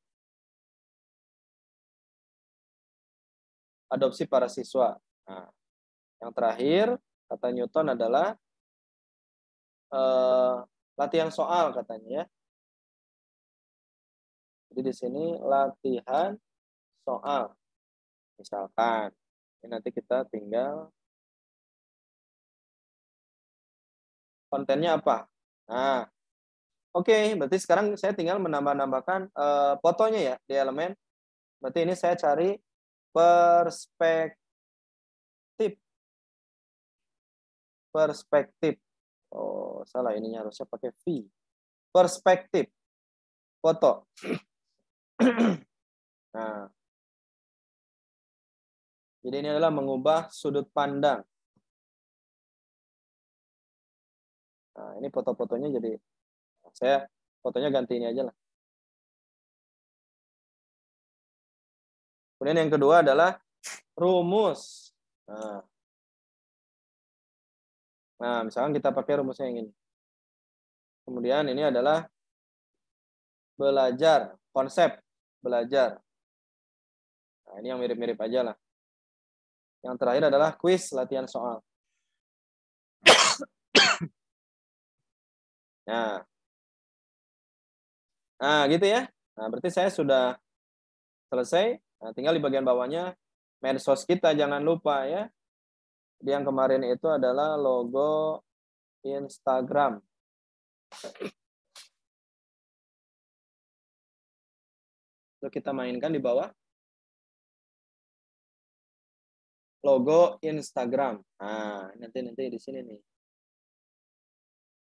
para siswa. Nah, yang terakhir, kata Newton adalah latihan soal, katanya ya. Jadi di sini latihan soal. Misalkan, ini nanti kita tinggal kontennya apa. Nah, oke, berarti sekarang saya tinggal menambah-nambahkan fotonya ya di elemen. Berarti ini saya cari perspektif. Perspektif. Oh, salah, ininya harusnya pakai V. Perspektif. Foto. Nah, jadi ini adalah mengubah sudut pandang. Nah, ini foto-fotonya jadi saya fotonya ganti ini aja lah. Kemudian yang kedua adalah rumus. Nah, misalkan kita pakai rumusnya yang ini. Kemudian ini adalah belajar, konsep belajar. Nah, ini yang mirip-mirip aja lah. Yang terakhir adalah kuis, latihan soal. Nah, gitu ya. Nah, berarti saya sudah selesai. Nah, tinggal di bagian bawahnya medsos kita, jangan lupa ya. Jadi yang kemarin itu adalah logo Instagram. Lalu kita mainkan di bawah. Logo Instagram. Nah, nanti di sini nih.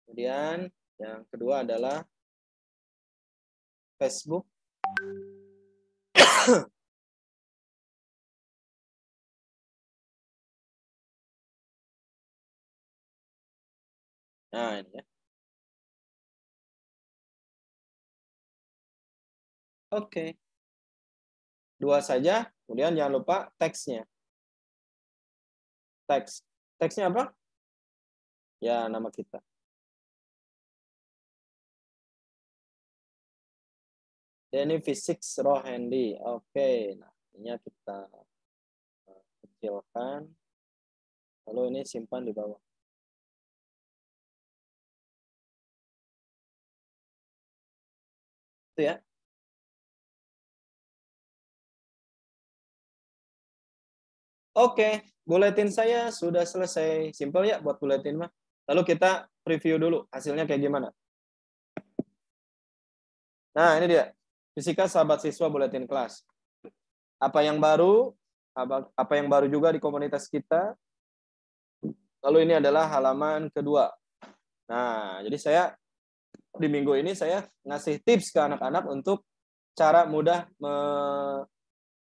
Kemudian yang kedua adalah Facebook. Nah, ini ya. Oke. Dua saja, kemudian jangan lupa teksnya. Teks. Teksnya apa? Ya, nama kita. Denny Physics Rohendi. Oke, nah ini kita kecilkan. Lalu ini simpan di bawah. Itu ya. Oke, buletin saya sudah selesai. Simple ya buat buletin mah. Lalu kita preview dulu hasilnya kayak gimana. Nah, ini dia. Fisika sahabat siswa buletin kelas. Apa yang baru? Apa yang baru juga di komunitas kita? Lalu ini adalah halaman kedua. Nah, jadi saya di minggu ini saya ngasih tips ke anak-anak untuk cara mudah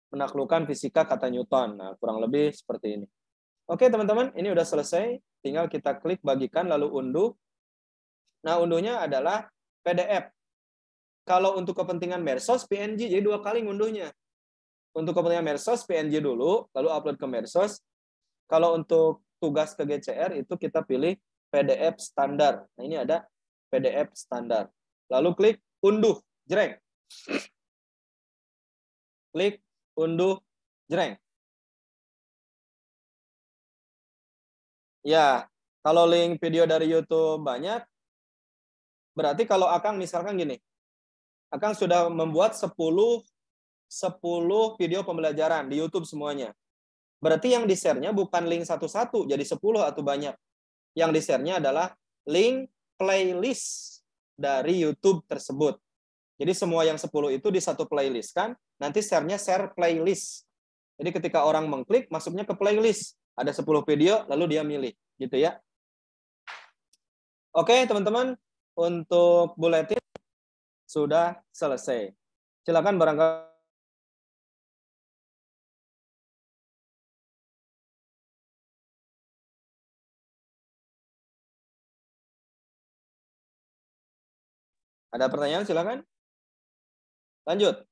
menaklukkan fisika kata Newton. Nah, kurang lebih seperti ini. Oke, teman-teman, ini udah selesai. Tinggal kita klik bagikan lalu unduh. Nah, unduhnya adalah PDF. Kalau untuk kepentingan Medsos, PNG, jadi 2 kali ngunduhnya. Untuk kepentingan Medsos, PNG dulu, lalu upload ke Medsos. Kalau untuk tugas ke GCR, itu kita pilih PDF standar. Nah, ini ada PDF standar. Lalu klik unduh, jreng. Klik unduh, jreng. Ya, kalau link video dari YouTube banyak, berarti kalau Akang misalkan gini, Akang sudah membuat 10 video pembelajaran di YouTube semuanya. Berarti yang di-share-nya bukan link satu-satu, jadi 10 atau banyak. Yang di-share-nya adalah link playlist dari YouTube tersebut. Jadi semua yang 10 itu di satu playlist kan, nanti share-nya share playlist. Jadi ketika orang mengklik, masuknya ke playlist. Ada 10 video, lalu dia milih. Gitu ya. Oke, teman-teman. Untuk buletin sudah selesai. Silakan barangkali. Ada pertanyaan, silakan. Lanjut.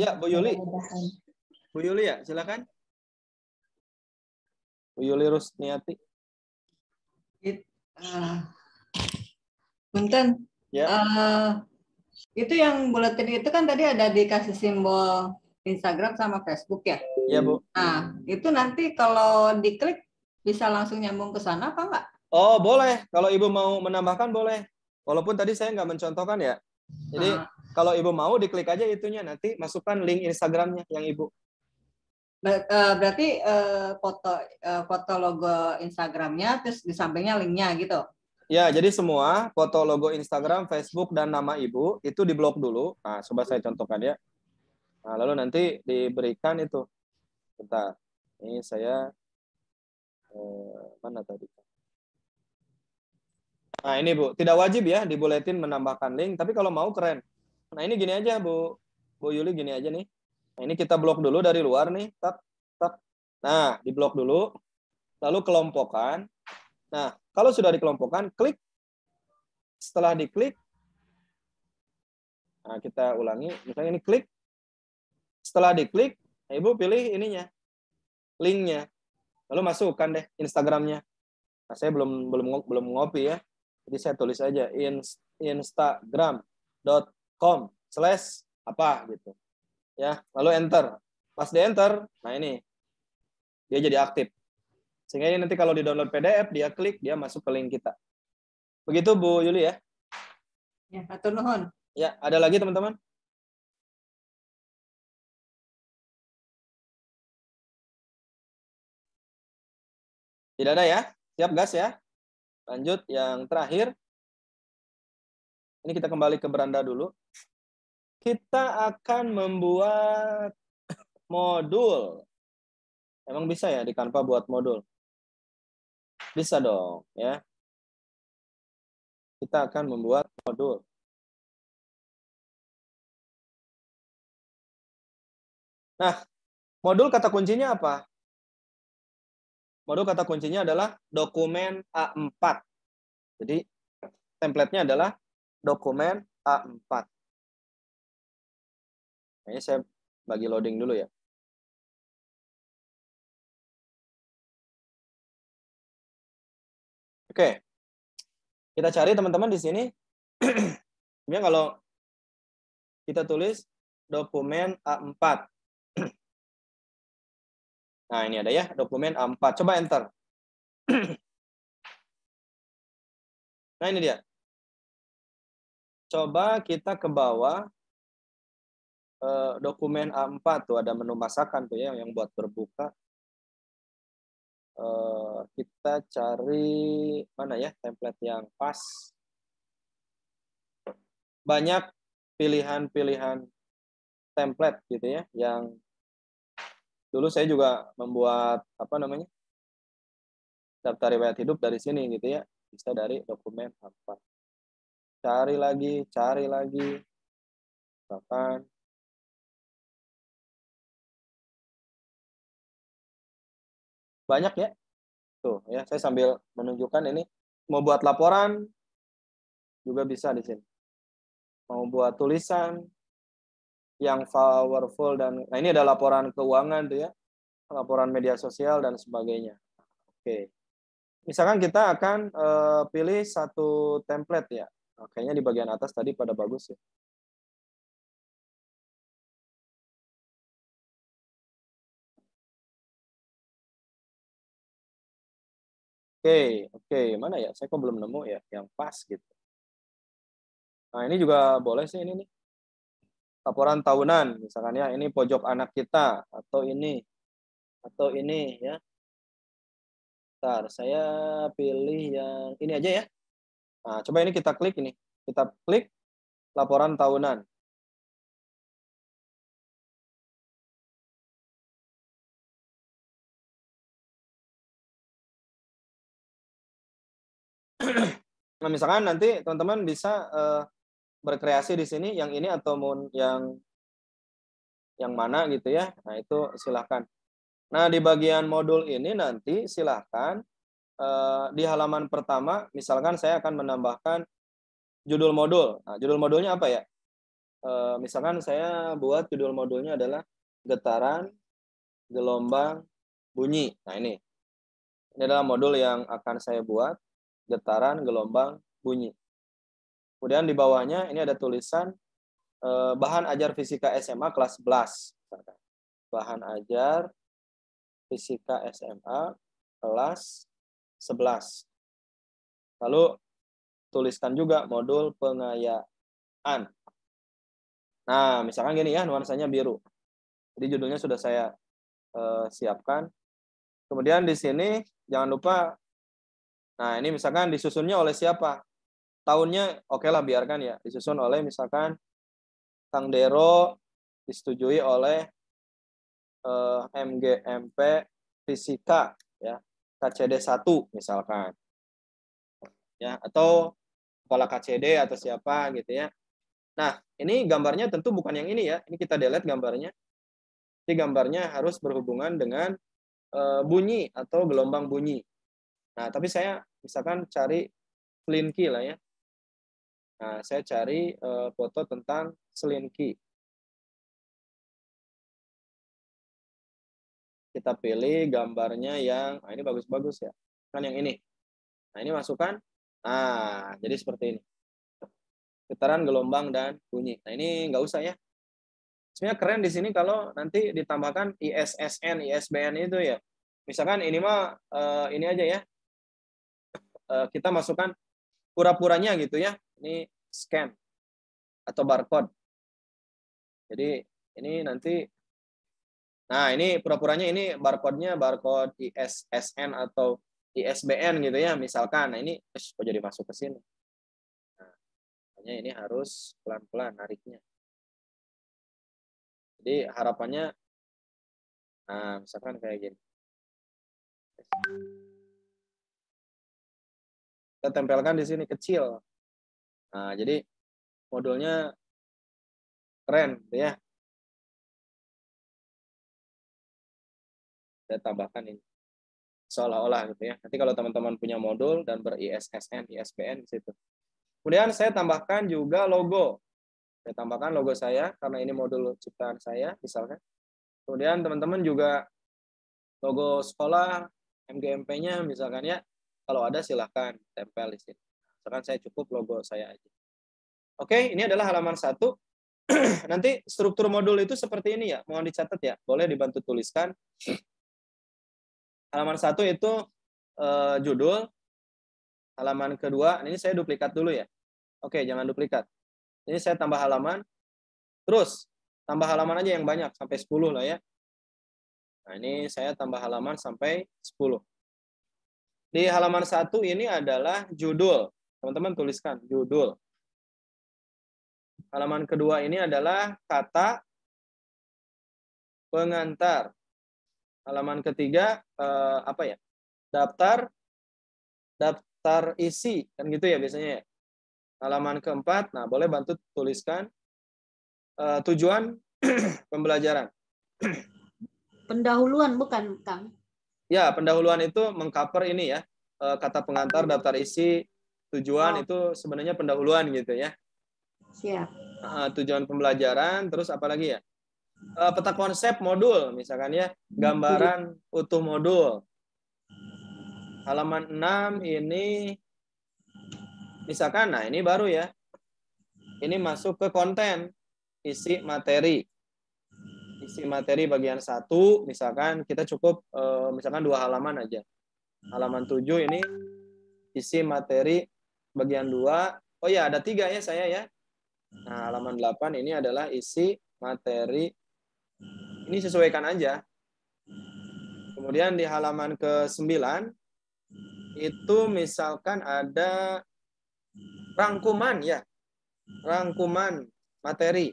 Ya, Bu Yuli. Bu Yuli ya, silakan. Bu Yuli Rusniati. Punten. Ya. Itu yang buletin itu kan tadi ada dikasih simbol Instagram sama Facebook ya? Ya, Bu. Nah, itu nanti kalau diklik bisa langsung nyambung ke sana apa enggak? Oh, boleh. Kalau Ibu mau menambahkan, boleh. Walaupun tadi saya nggak mencontohkan ya. Jadi, kalau Ibu mau, diklik aja itunya. Nanti masukkan link Instagramnya yang Ibu. Berarti foto logo Instagramnya, terus di sampingnya linknya gitu? Ya, jadi semua foto logo Instagram, Facebook, dan nama Ibu, itu diblok dulu. Nah, coba saya contohkan ya. Nah, lalu nanti diberikan itu. Bentar. Ini saya... mana tadi? Nah, ini Bu, tidak wajib ya di buletin menambahkan link, tapi kalau mau keren. Nah, ini gini aja Bu Yuli, gini aja nih. Nah, ini kita blok dulu dari luar nih, tak. Nah, diblok dulu, lalu kelompokkan. Nah, kalau sudah dikelompokkan, klik. Setelah diklik, nah kita ulangi, misalnya ini klik. Setelah diklik, nah, Ibu pilih ininya, linknya. Lalu masukkan deh Instagramnya. Nah, saya belum ngopi ya. Jadi saya tulis aja instagram.com/apa gitu. Ya, lalu enter. Pas di enter, nah ini dia jadi aktif. Sehingga ini nanti kalau di-download PDF, dia klik, dia masuk ke link kita. Begitu Bu Yuli ya. Ya, atur nuhun. Ya, ada lagi teman-teman? Tidak ada ya? Siap gas ya? Lanjut yang terakhir. Ini kita kembali ke beranda dulu. Kita akan membuat modul. Emang bisa ya di Canva buat modul? Bisa dong ya. Kita akan membuat modul. Nah, modul kata kuncinya apa? Modul kata kuncinya adalah dokumen A4. Jadi template-nya adalah dokumen A4. Ini saya bagi loading dulu ya. Oke. Kita cari teman-teman di sini. Sebenarnya kalau kita tulis dokumen A4. Nah, ini ada ya, dokumen A4. Coba enter. Nah, ini dia. Coba kita ke bawah dokumen A4 tuh ada menu masakan tuh ya yang buat berbuka. Kita cari mana ya template yang pas. Banyak pilihan-pilihan template gitu ya yang dulu saya juga membuat apa namanya? daftar riwayat hidup dari sini gitu ya. Bisa dari dokumen apa. Cari lagi, misalkan banyak ya. Tuh ya, saya sambil menunjukkan ini mau buat laporan juga bisa di sini. Mau buat tulisan yang powerful dan nah ini ada laporan keuangan tuh ya, laporan media sosial dan sebagainya. Oke. Misalkan kita akan pilih satu template ya. Nah, kayaknya di bagian atas tadi pada bagus ya. Oke, mana ya? Saya kok belum nemu ya yang pas gitu. Nah, ini juga boleh sih ini nih. Laporan tahunan, misalkan ya, ini pojok anak kita atau ini ya. Bentar, saya pilih yang ini aja ya. Nah, coba ini kita klik ini. Kita klik laporan tahunan. Nah, misalkan nanti teman-teman bisa berkreasi di sini yang ini atau mau yang mana gitu ya. Nah, itu silahkan. Nah, di bagian modul ini nanti silahkan di halaman pertama, misalkan saya akan menambahkan judul modul. Nah, judul modulnya apa ya? Misalkan saya buat judul modulnya adalah getaran, gelombang, bunyi. Nah, ini adalah modul yang akan saya buat, getaran, gelombang, bunyi. Kemudian di bawahnya ini ada tulisan bahan ajar fisika SMA kelas 11. Bahan ajar fisika SMA kelas 11. Lalu tuliskan juga modul pengayaan. Nah, misalkan gini ya, nuansanya biru. Jadi judulnya sudah saya siapkan. Kemudian di sini jangan lupa, nah ini misalkan disusunnya oleh siapa? Tahunnya oke lah biarkan ya, disusun oleh misalkan Kang Dero, disetujui oleh MGMP Fisika ya, KCD 1 misalkan. Ya, atau kepala KCD atau siapa gitu ya. Nah, ini gambarnya tentu bukan yang ini ya. Ini kita delete gambarnya. Jadi gambarnya harus berhubungan dengan bunyi atau gelombang bunyi. Nah, tapi saya misalkan cari Slinky lah ya. Nah, saya cari foto tentang Slinky. Kita pilih gambarnya yang, nah ini bagus-bagus ya. Kan yang ini. Nah, ini masukkan. Nah, jadi seperti ini. Getaran, gelombang, dan bunyi. Nah, ini nggak usah ya. Sebenarnya keren di sini kalau nanti ditambahkan ISSN, ISBN itu ya. Misalkan ini mah ini aja ya. Kita masukkan pura-puranya gitu ya. Ini scan atau barcode. Jadi ini nanti, nah ini pura-puranya ini barcode-nya barcode ISSN atau ISBN gitu ya. Misalkan, nah ini kok jadi masuk ke sini. Nah, makanya ini harus pelan-pelan nariknya. Jadi harapannya, nah misalkan kayak gini. Kita tempelkan di sini kecil. Nah, jadi modulnya keren gitu ya. Saya tambahkan ini. Seolah-olah gitu ya. Nanti kalau teman-teman punya modul dan ber-ISSN, ISBN di situ. Kemudian saya tambahkan juga logo. Saya tambahkan logo saya karena ini modul ciptaan saya misalkan. Kemudian teman-teman juga logo sekolah, MGMP-nya misalkan ya. Kalau ada silahkan tempel di sini. Misalkan saya cukup logo saya aja. Oke, ini adalah halaman 1. Nanti struktur modul itu seperti ini ya. Mohon dicatat ya. Boleh dibantu tuliskan. Halaman 1 itu judul. Halaman kedua, ini saya duplikat dulu ya. Oke, jangan duplikat. Ini saya tambah halaman. Terus, tambah halaman aja yang banyak. Sampai 10 lah ya. Nah, ini saya tambah halaman sampai 10. Di halaman 1 ini adalah judul. Teman-teman tuliskan judul. Halaman kedua ini adalah kata pengantar. Halaman ketiga apa ya? Daftar daftar isi, kan gitu ya biasanya ya. Halaman keempat, nah boleh bantu tuliskan tujuan pembelajaran. Pendahuluan bukan, Kang? Ya, pendahuluan itu mengcover ini ya, kata pengantar, daftar isi, tujuan itu sebenarnya pendahuluan gitu ya. Siap. Tujuan pembelajaran, terus apa lagi ya? Peta konsep modul, misalkan ya, gambaran utuh modul. Halaman 6 ini, misalkan, nah ini baru ya. Ini masuk ke konten, isi materi. Isi materi bagian 1, misalkan kita cukup, misalkan 2 halaman aja. Halaman 7 ini, isi materi bagian 2. Oh ya, ada 3 ya saya ya. Nah, halaman 8 ini adalah isi materi. Ini sesuaikan aja. Kemudian di halaman ke-9 itu misalkan ada rangkuman ya. Rangkuman materi.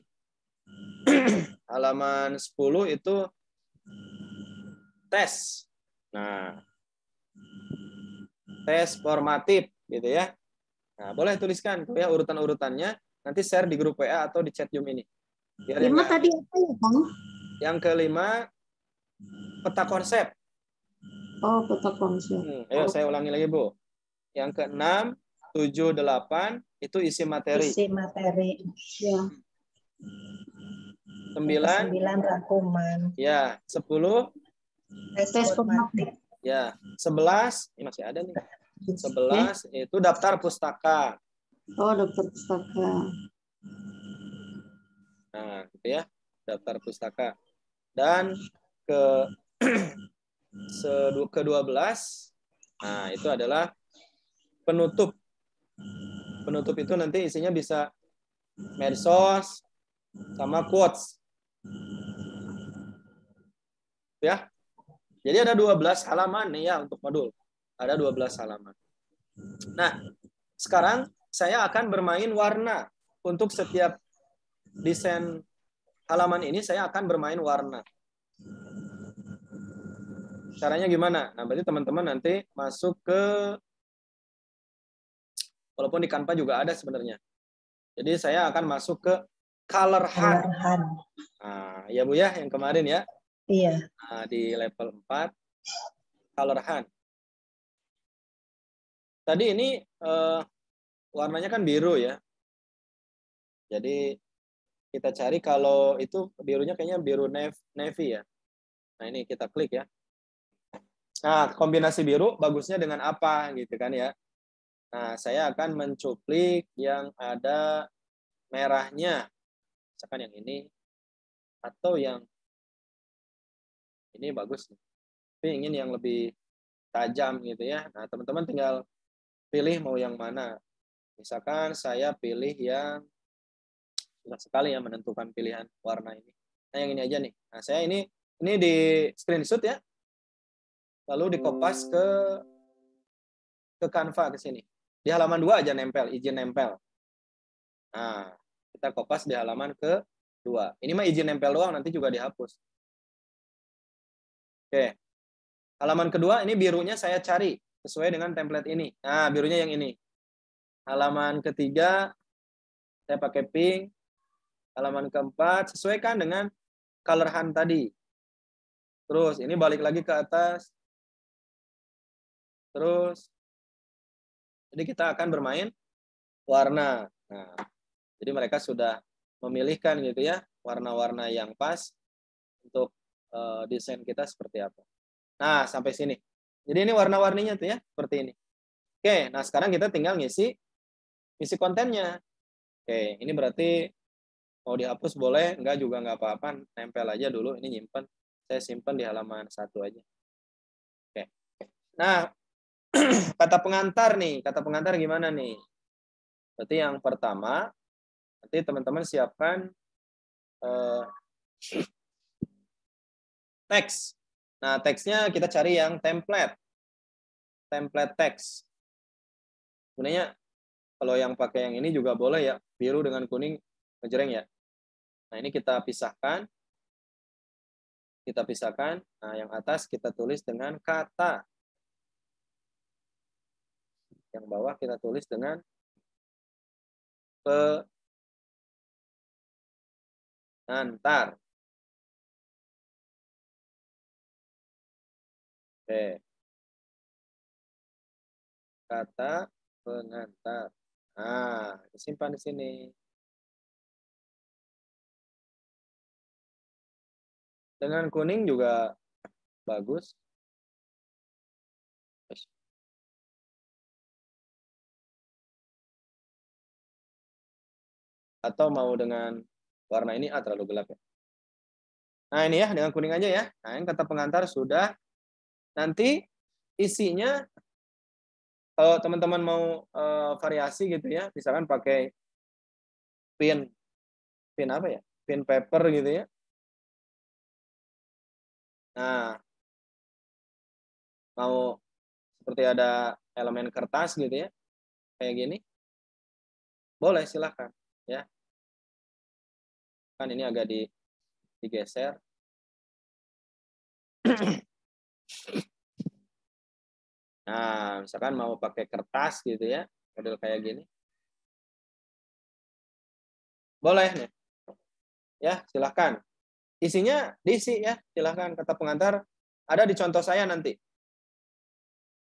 Halaman 10 itu tes. Nah, tes formatif gitu ya. Nah, boleh tuliskan tuh ya urutan-urutannya, nanti share di grup WA atau di chat Zoom ini. Biar 5 tadi apa ya, Kang? Yang ke-5 peta konsep. Oh, peta konsep. Ayo saya ulangi lagi, Bu. Yang ke-6, 7, 8 itu isi materi. Isi materi. Ya. 9 rangkuman. ya, 10 Tes formatif. ya, 11 ini masih ada nih. 11 itu daftar pustaka. Oh, daftar pustaka. Nah, gitu ya, daftar pustaka. Dan ke-12, nah itu adalah penutup. Penutup itu nanti isinya bisa medsos sama quotes. Ya. Jadi ada 12 halaman nih ya untuk modul. Ada 12 halaman. Nah, sekarang saya akan bermain warna. Untuk setiap desain halaman ini saya akan bermain warna. Caranya gimana? Nah, berarti teman-teman nanti masuk ke, walaupun di Canva juga ada sebenarnya. Jadi saya akan masuk ke color hunt. Nah, ya Bu ya, yang kemarin ya. Iya. Nah, di level 4, color hunt. Tadi ini warnanya kan biru ya. Jadi kita cari kalau itu birunya kayaknya biru navy ya. Nah, ini kita klik ya. Nah, kombinasi biru bagusnya dengan apa gitu kan ya. Nah, saya akan mencuplik yang ada merahnya. Misalkan yang ini atau yang ini bagus. Tapi ingin yang lebih tajam gitu ya. Nah, teman-teman tinggal pilih mau yang mana. Misalkan saya pilih yang, susah sekali ya menentukan pilihan warna ini. Nah, yang ini aja nih. Nah, saya ini di screenshot ya. Lalu dikopas ke Canva ke sini. Di halaman 2 aja nempel, izin nempel. Nah, kita kopas di halaman ke-2. Ini mah izin nempel doang, nanti juga dihapus. Oke. Halaman kedua ini birunya saya cari sesuai dengan template ini. Nah, birunya yang ini. Halaman ketiga saya pakai pink. Halaman keempat sesuaikan dengan color hunt tadi. Terus ini balik lagi ke atas. Terus jadi kita akan bermain warna. Nah, jadi mereka sudah memilihkan gitu ya warna-warna yang pas untuk desain kita seperti apa. Nah, sampai sini. Jadi ini warna-warninya tuh ya, seperti ini. Oke, nah sekarang kita tinggal ngisi kontennya. Oke, ini berarti mau dihapus boleh, enggak juga enggak apa-apa, nempel aja dulu, ini nyimpen. Saya simpan di halaman 1 aja. Oke. Nah, kata pengantar nih, kata pengantar gimana nih? Berarti yang pertama, nanti teman-teman siapkan teks. Nah, teksnya kita cari yang template teks. Sebenarnya kalau yang pakai yang ini juga boleh ya, biru dengan kuning ngejreng ya. Nah, ini kita pisahkan. Nah, yang atas kita tulis dengan kata. Yang bawah kita tulis dengan pengantar. Oke. Kata pengantar. Nah, disimpan di sini. Dengan kuning juga bagus. Atau mau dengan warna ini, terlalu gelap ya. Nah ini ya, dengan kuning aja ya. Nah yang kata pengantar sudah. Nanti isinya, kalau teman-teman mau variasi gitu ya, misalkan pakai pin apa ya? Pin paper gitu ya. Nah, mau seperti ada elemen kertas gitu ya, kayak gini, boleh silahkan ya. Kan ini agak digeser. Nah, misalkan mau pakai kertas gitu ya, model kayak gini, boleh nih. Ya, silahkan. Isinya diisi ya, silahkan. Kata pengantar ada di contoh saya nanti.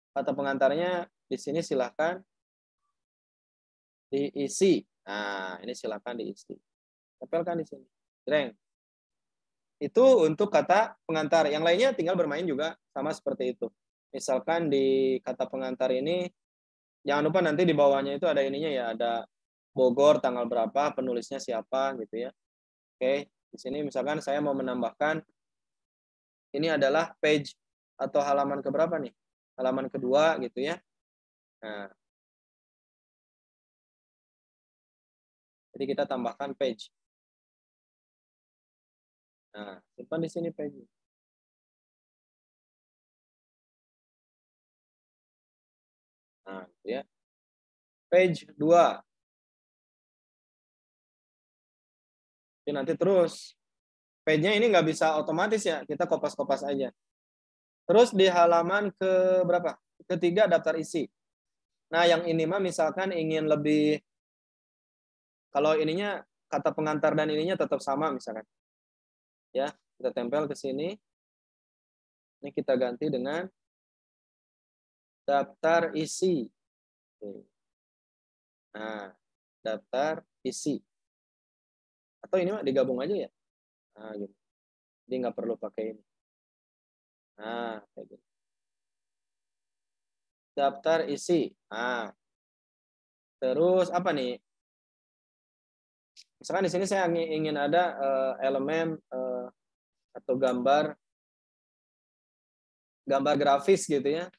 Kata pengantarnya di sini silahkan diisi. Nah, ini silahkan diisi. Tempelkan di sini. Jreng. Itu untuk kata pengantar. Yang lainnya tinggal bermain juga sama seperti itu. Misalkan di kata pengantar ini, jangan lupa nanti di bawahnya itu ada ininya ya, ada Bogor tanggal berapa, penulisnya siapa gitu ya. Oke, di sini misalkan saya mau menambahkan, ini adalah page atau halaman keberapa nih? Halaman kedua gitu ya. Nah, jadi kita tambahkan page. Nah, simpan di sini page. Nah, gitu ya. Page 2. Jadi nanti terus. Page-nya ini nggak bisa otomatis ya, kita kopas-kopas aja. Terus di halaman ke berapa? Ketiga, daftar isi. Nah, yang ini mah misalkan ingin lebih, kalau ininya kata pengantar dan ininya tetap sama misalkan. Ya, kita tempel ke sini. Ini kita ganti dengan daftar isi. Nah, daftar isi. Atau ini mah digabung aja ya. Nah, gitu. Jadi nggak perlu pakai ini. Nah, kayak gitu. Daftar isi. Nah, terus apa nih? Misalkan di sini saya ingin ada elemen atau gambar grafis gitu ya.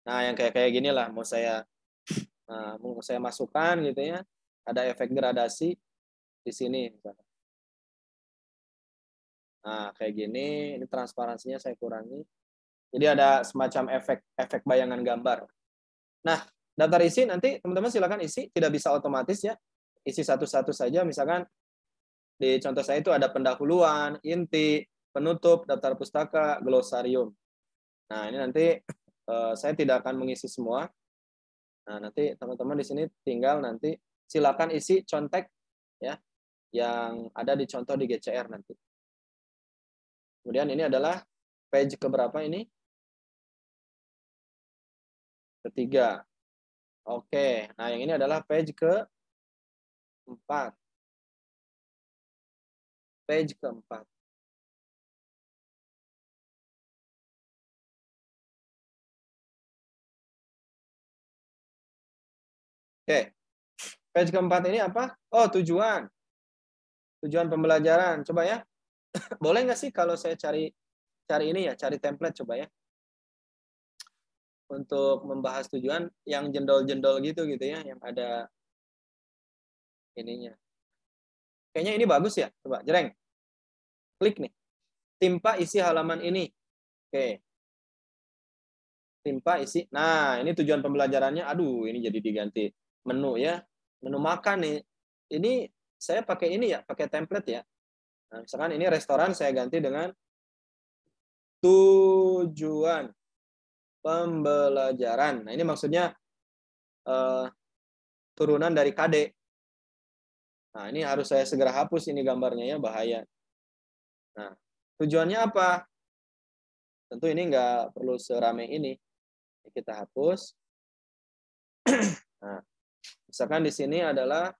Nah, yang kayak gini lah mau saya masukkan gitu ya. Ada efek gradasi di sini misalkan. Nah, kayak gini, ini transparansinya saya kurangi. Jadi ada semacam efek bayangan gambar. Nah, daftar isi nanti teman-teman silakan isi, tidak bisa otomatis ya. Isi satu-satu saja, misalkan di contoh saya itu ada pendahuluan, inti, penutup, daftar pustaka, glosarium. Nah, ini nanti saya tidak akan mengisi semua. Nah, nanti teman-teman di sini tinggal nanti silakan isi contek ya yang ada di contoh di GCR nanti. Kemudian ini adalah page keberapa ini? Ketiga. Oke, nah yang ini adalah page ke-4. Page ke-4. Oke, page ke-4 ini apa? Oh, tujuan. Tujuan pembelajaran. Coba ya. Boleh nggak sih kalau saya cari ini ya, cari template coba ya. Untuk membahas tujuan yang jendol-jendol gitu ya, yang ada ininya. Kayaknya ini bagus ya. Coba, Jreng. Klik nih. Timpa isi halaman ini. Oke. Timpa isi. Nah, ini tujuan pembelajarannya. Aduh, ini jadi diganti menu ya. Menu makan nih. Ini saya pakai ini ya, pakai template ya. Nah, misalkan ini restoran saya ganti dengan tujuan pembelajaran. Nah, ini maksudnya turunan dari KD. Nah, ini harus saya segera hapus ini gambarnya ya, bahaya. Nah, tujuannya apa? Tentu ini nggak perlu serame ini. Kita hapus. Nah, misalkan di sini adalah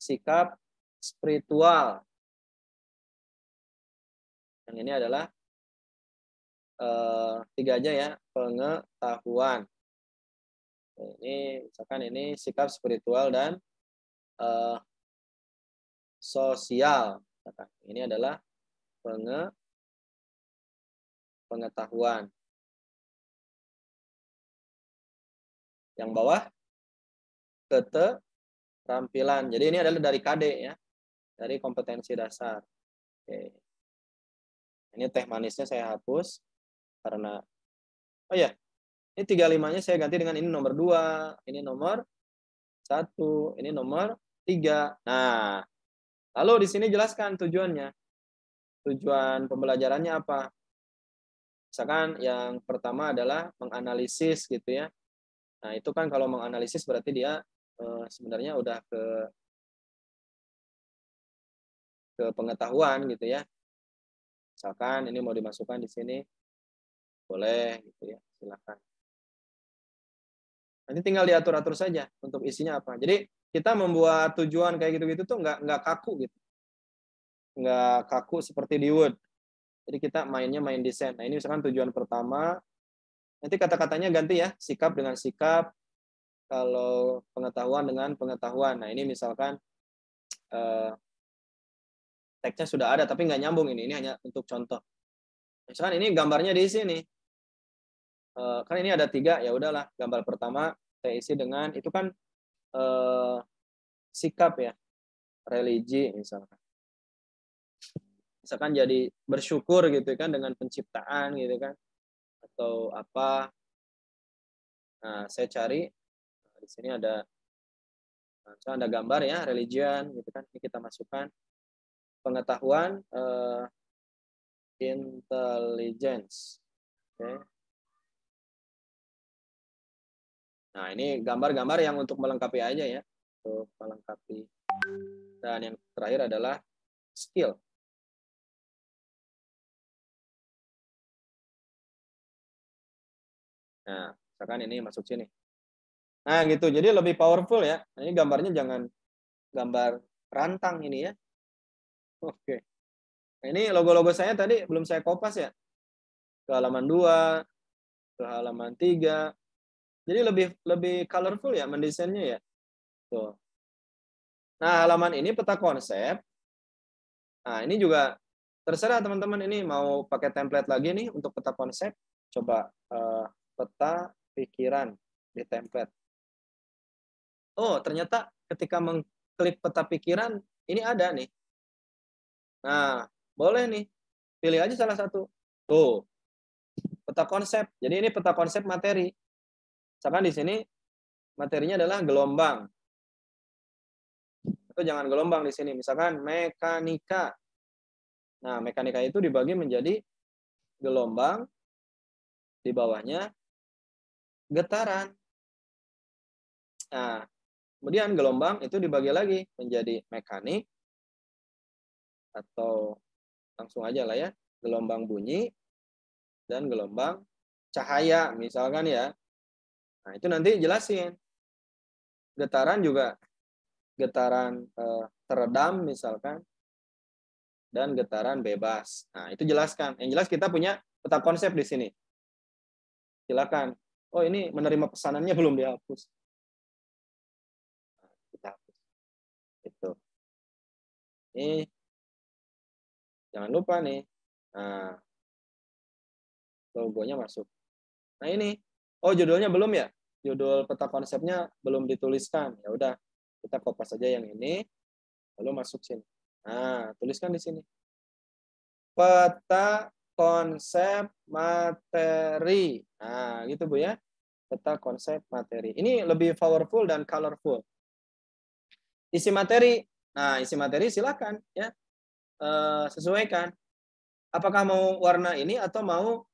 sikap spiritual. Yang ini adalah 3 aja ya, pengetahuan. Ini misalkan ini sikap spiritual dan sosial. Ini adalah pengetahuan. Yang bawah keterampilan. Jadi ini adalah dari KD ya, dari kompetensi dasar. Oke. Ini teh manisnya saya hapus karena ini 35-nya saya ganti dengan ini nomor 2, ini nomor 1, ini nomor 3. Nah, lalu di sini jelaskan tujuannya. Tujuan pembelajarannya apa? Misalkan yang pertama adalah menganalisis gitu ya. Nah, itu kan kalau menganalisis berarti dia sebenarnya udah ke pengetahuan gitu ya. Misalkan ini mau dimasukkan di sini, boleh gitu ya, silakan. Nanti tinggal diatur-atur saja untuk isinya apa. Jadi kita membuat tujuan kayak gitu-gitu tuh nggak kaku gitu, nggak kaku seperti di Word. Jadi kita mainnya main desain. Nah, ini misalkan tujuan pertama, nanti kata-katanya ganti ya, sikap dengan sikap, kalau pengetahuan dengan pengetahuan. Nah, ini misalkan teksnya sudah ada tapi nggak nyambung ini hanya untuk contoh. Misalkan ini gambarnya di sini. Kan ini ada 3, ya udahlah. Gambar pertama saya isi dengan itu kan sikap ya, religi misalkan. Misalkan jadi bersyukur gitu kan dengan penciptaan gitu kan, atau apa. Nah, saya cari di sini ada gambar ya, religion gitu kan. Ini kita masukkan pengetahuan, intelligence. Oke. Nah, ini gambar-gambar yang untuk melengkapi aja ya, untuk melengkapi. Dan yang terakhir adalah skill. Nah, misalkan ini masuk sini. Nah, gitu. Jadi lebih powerful ya. Nah, ini gambarnya jangan gambar rantang ini ya. Oke. Nah, ini logo-logo saya tadi belum saya kopas ya. Ke halaman 2, ke halaman 3. Jadi lebih colorful ya mendesainnya ya. Tuh. Nah, halaman ini peta konsep. Nah, ini juga terserah teman-teman ini mau pakai template lagi nih untuk peta konsep. Coba peta pikiran di template. Oh, ternyata ketika mengklik peta pikiran, ini ada nih. Nah, boleh nih. Pilih aja salah satu. Tuh, peta konsep. Jadi ini peta konsep materi. Misalkan di sini materinya adalah gelombang. Atau jangan gelombang di sini. Misalkan mekanika. Nah, mekanika itu dibagi menjadi gelombang, di bawahnya getaran. Nah, kemudian gelombang itu dibagi lagi menjadi mekanik, atau langsung aja lah ya, gelombang bunyi, dan gelombang cahaya misalkan ya. Nah, itu nanti jelasin. Getaran juga getaran teredam misalkan, dan getaran bebas. Nah, itu jelaskan. Yang jelas kita punya peta konsep di sini. Silakan. Oh, ini menerima pesanannya belum dihapus. Nah, kita hapus. Itu. Ini jangan lupa nih. Nah, logonya masuk. Nah, ini. Oh, judulnya belum ya? Judul peta konsepnya belum dituliskan. Ya udah, kita kopas saja yang ini, lalu masuk sini. Nah, tuliskan di sini. Peta konsep materi. Nah, gitu Bu ya. Peta konsep materi. Ini lebih powerful dan colorful. Isi materi. Nah, isi materi silakan ya. Sesuaikan. Apakah mau warna ini atau mau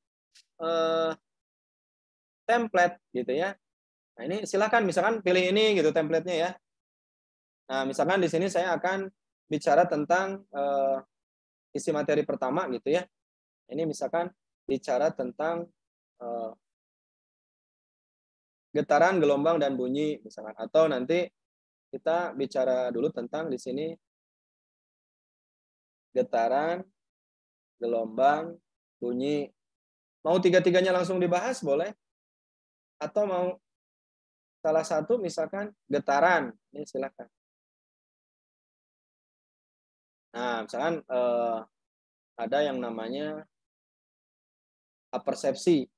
template gitu ya. Nah, ini silakan misalkan pilih ini gitu template-nya ya. Nah, misalkan di sini saya akan bicara tentang isi materi pertama gitu ya. Ini misalkan bicara tentang getaran, gelombang, dan bunyi misalkan. Atau nanti kita bicara dulu tentang di sini getaran, gelombang, bunyi. Mau tiga-tiganya langsung dibahas boleh. Atau mau salah satu misalkan getaran. Ini silakan. Nah, misalkan ada yang namanya persepsi.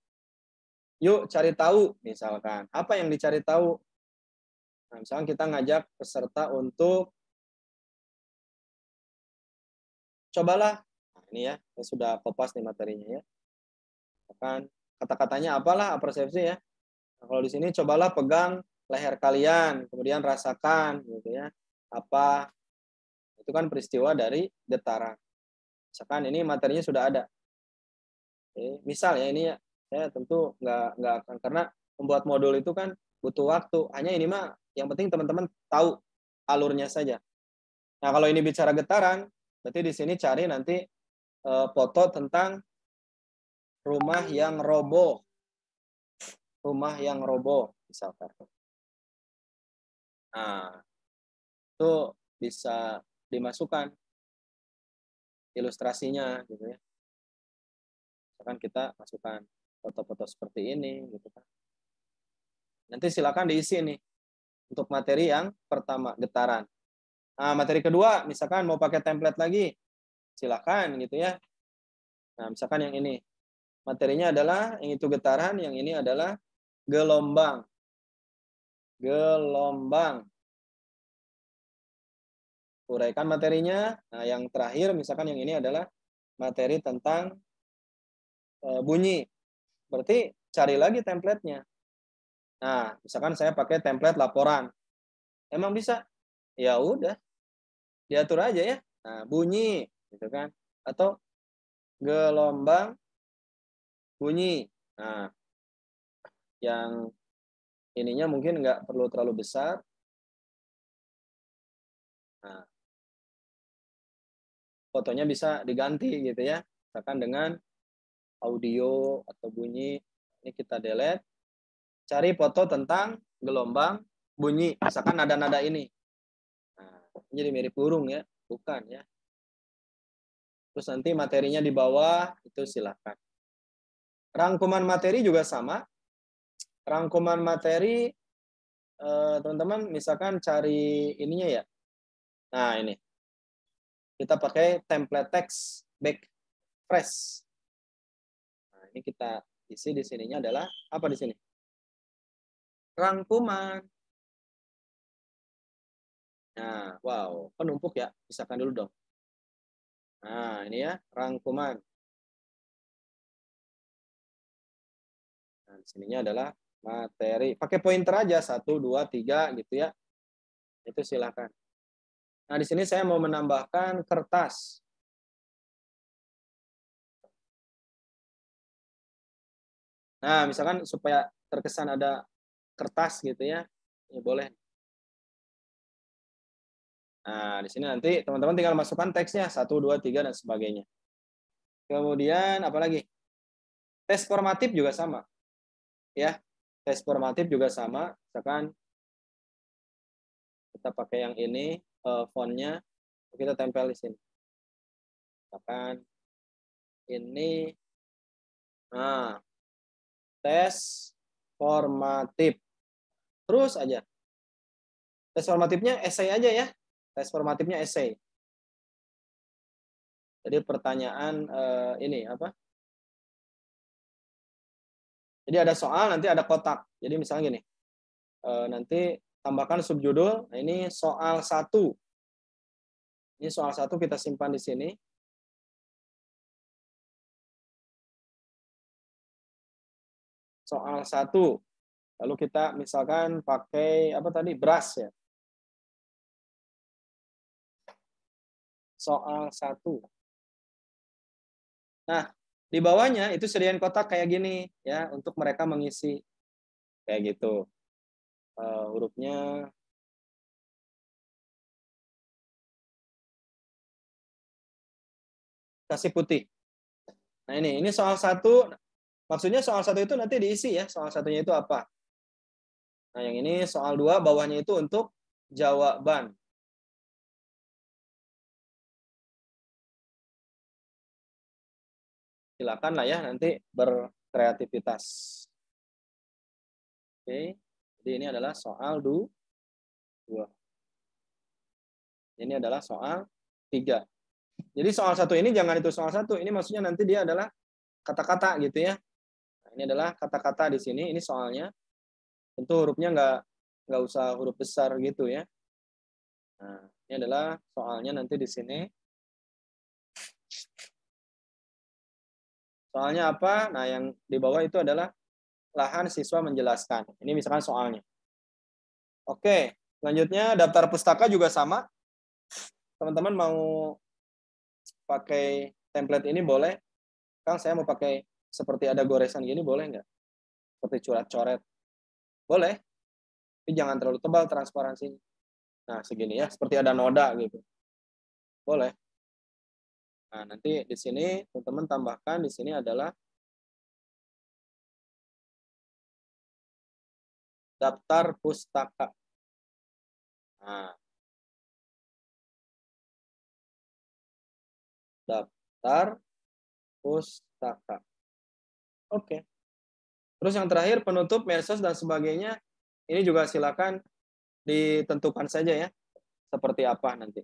Yuk cari tahu misalkan. Apa yang dicari tahu? Nah, misalkan kita ngajak peserta untuk cobalah. Nah, ini ya, saya sudah kopas nih materinya ya. Misalkan kata-katanya apalah persepsi ya. Nah, kalau di sini cobalah pegang leher kalian, kemudian rasakan gitu ya. Apa itu kan peristiwa dari getaran. Misalkan ini materinya sudah ada. Oke, misal ya ini ya, saya tentu nggak akan karena membuat modul itu kan butuh waktu. Hanya ini mah yang penting teman-teman tahu alurnya saja. Nah, kalau ini bicara getaran, berarti di sini cari nanti foto tentang rumah yang roboh. Rumah yang roboh misalkan. Nah, itu bisa dimasukkan ilustrasinya gitu ya. Misalkan kita masukkan foto-foto seperti ini gitu kan. Nanti silakan diisi nih untuk materi yang pertama getaran. Nah, materi kedua misalkan mau pakai template lagi, silakan gitu ya. Nah, misalkan yang ini materinya adalah yang itu getaran, yang ini adalah gelombang. Gelombang. Uraikan materinya. Nah, yang terakhir misalkan yang ini adalah materi tentang bunyi. Berarti cari lagi template-nya. Nah, misalkan saya pakai template laporan. Emang bisa? Ya udah, diatur aja ya. Nah, bunyi gitu kan. Atau gelombang bunyi. Nah, yang ininya mungkin nggak perlu terlalu besar. Nah, fotonya bisa diganti gitu ya. Misalkan dengan audio atau bunyi. Ini kita delete. Cari foto tentang gelombang bunyi. Misalkan nada-nada ini. Nah, jadi mirip burung ya. Bukan ya. Terus nanti materinya di bawah. Itu silakan. Rangkuman materi juga sama. Rangkuman materi, teman-teman misalkan cari ininya ya. Nah, ini. Kita pakai template text back fresh. Nah, ini kita isi di sininya adalah apa di sini? Rangkuman. Nah, wow, penumpuk ya. Pisahkan dulu dong. Nah, ini ya, rangkuman. Nah, di sininya adalah materi. Pakai pointer aja, 1, 2, 3 gitu ya. Itu silakan. Nah, di sini saya mau menambahkan kertas. Nah, misalkan supaya terkesan ada kertas gitu ya, ya boleh. Nah, di sini nanti teman-teman tinggal masukkan teksnya 1, 2, 3 dan sebagainya. Kemudian apa lagi? Tes formatif juga sama. Ya, tes formatif juga sama. Misalkan kita pakai yang ini, fontnya kita tempel di sini. Misalkan ini, nah, tes formatif. Terus aja. Tes formatifnya essay aja ya. Tes formatifnya essay. Jadi pertanyaan ini apa? Jadi ada soal, nanti ada kotak. Jadi misalnya gini, nanti tambahkan subjudul. Nah, ini soal 1. Ini soal 1 kita simpan di sini. Soal 1. Lalu kita misalkan pakai apa tadi? Brush ya. Soal 1. Nah, di bawahnya itu sediain kotak kayak gini ya untuk mereka mengisi kayak gitu. hurufnya kasih putih. Nah ini soal 1, maksudnya soal 1 itu nanti diisi ya, soal satunya itu apa. Nah yang ini soal 2, bawahnya itu untuk jawaban. Silakan lah ya nanti berkreativitas. Oke, jadi ini adalah soal 2. Ini adalah soal 3. Jadi soal 1 ini jangan itu soal 1, ini maksudnya nanti dia adalah kata-kata gitu ya. Nah, ini adalah kata-kata di sini, ini soalnya. Tentu hurufnya nggak usah huruf besar gitu ya. Nah, ini adalah soalnya nanti di sini. Soalnya apa? Nah, yang di bawah itu adalah lahan siswa menjelaskan. Ini misalkan soalnya. Oke, selanjutnya daftar pustaka juga sama. Teman-teman mau pakai template ini boleh. Kang, saya mau pakai seperti ada goresan gini, boleh nggak? Seperti coret-coret. Boleh. Tapi jangan terlalu tebal transparansinya. Nah, segini ya, seperti ada noda gitu. Boleh. Nah, nanti di sini teman-teman tambahkan di sini adalah daftar pustaka. Nah, daftar pustaka. Oke. Terus yang terakhir penutup, medsos dan sebagainya. Ini juga silakan ditentukan saja ya. Seperti apa nanti.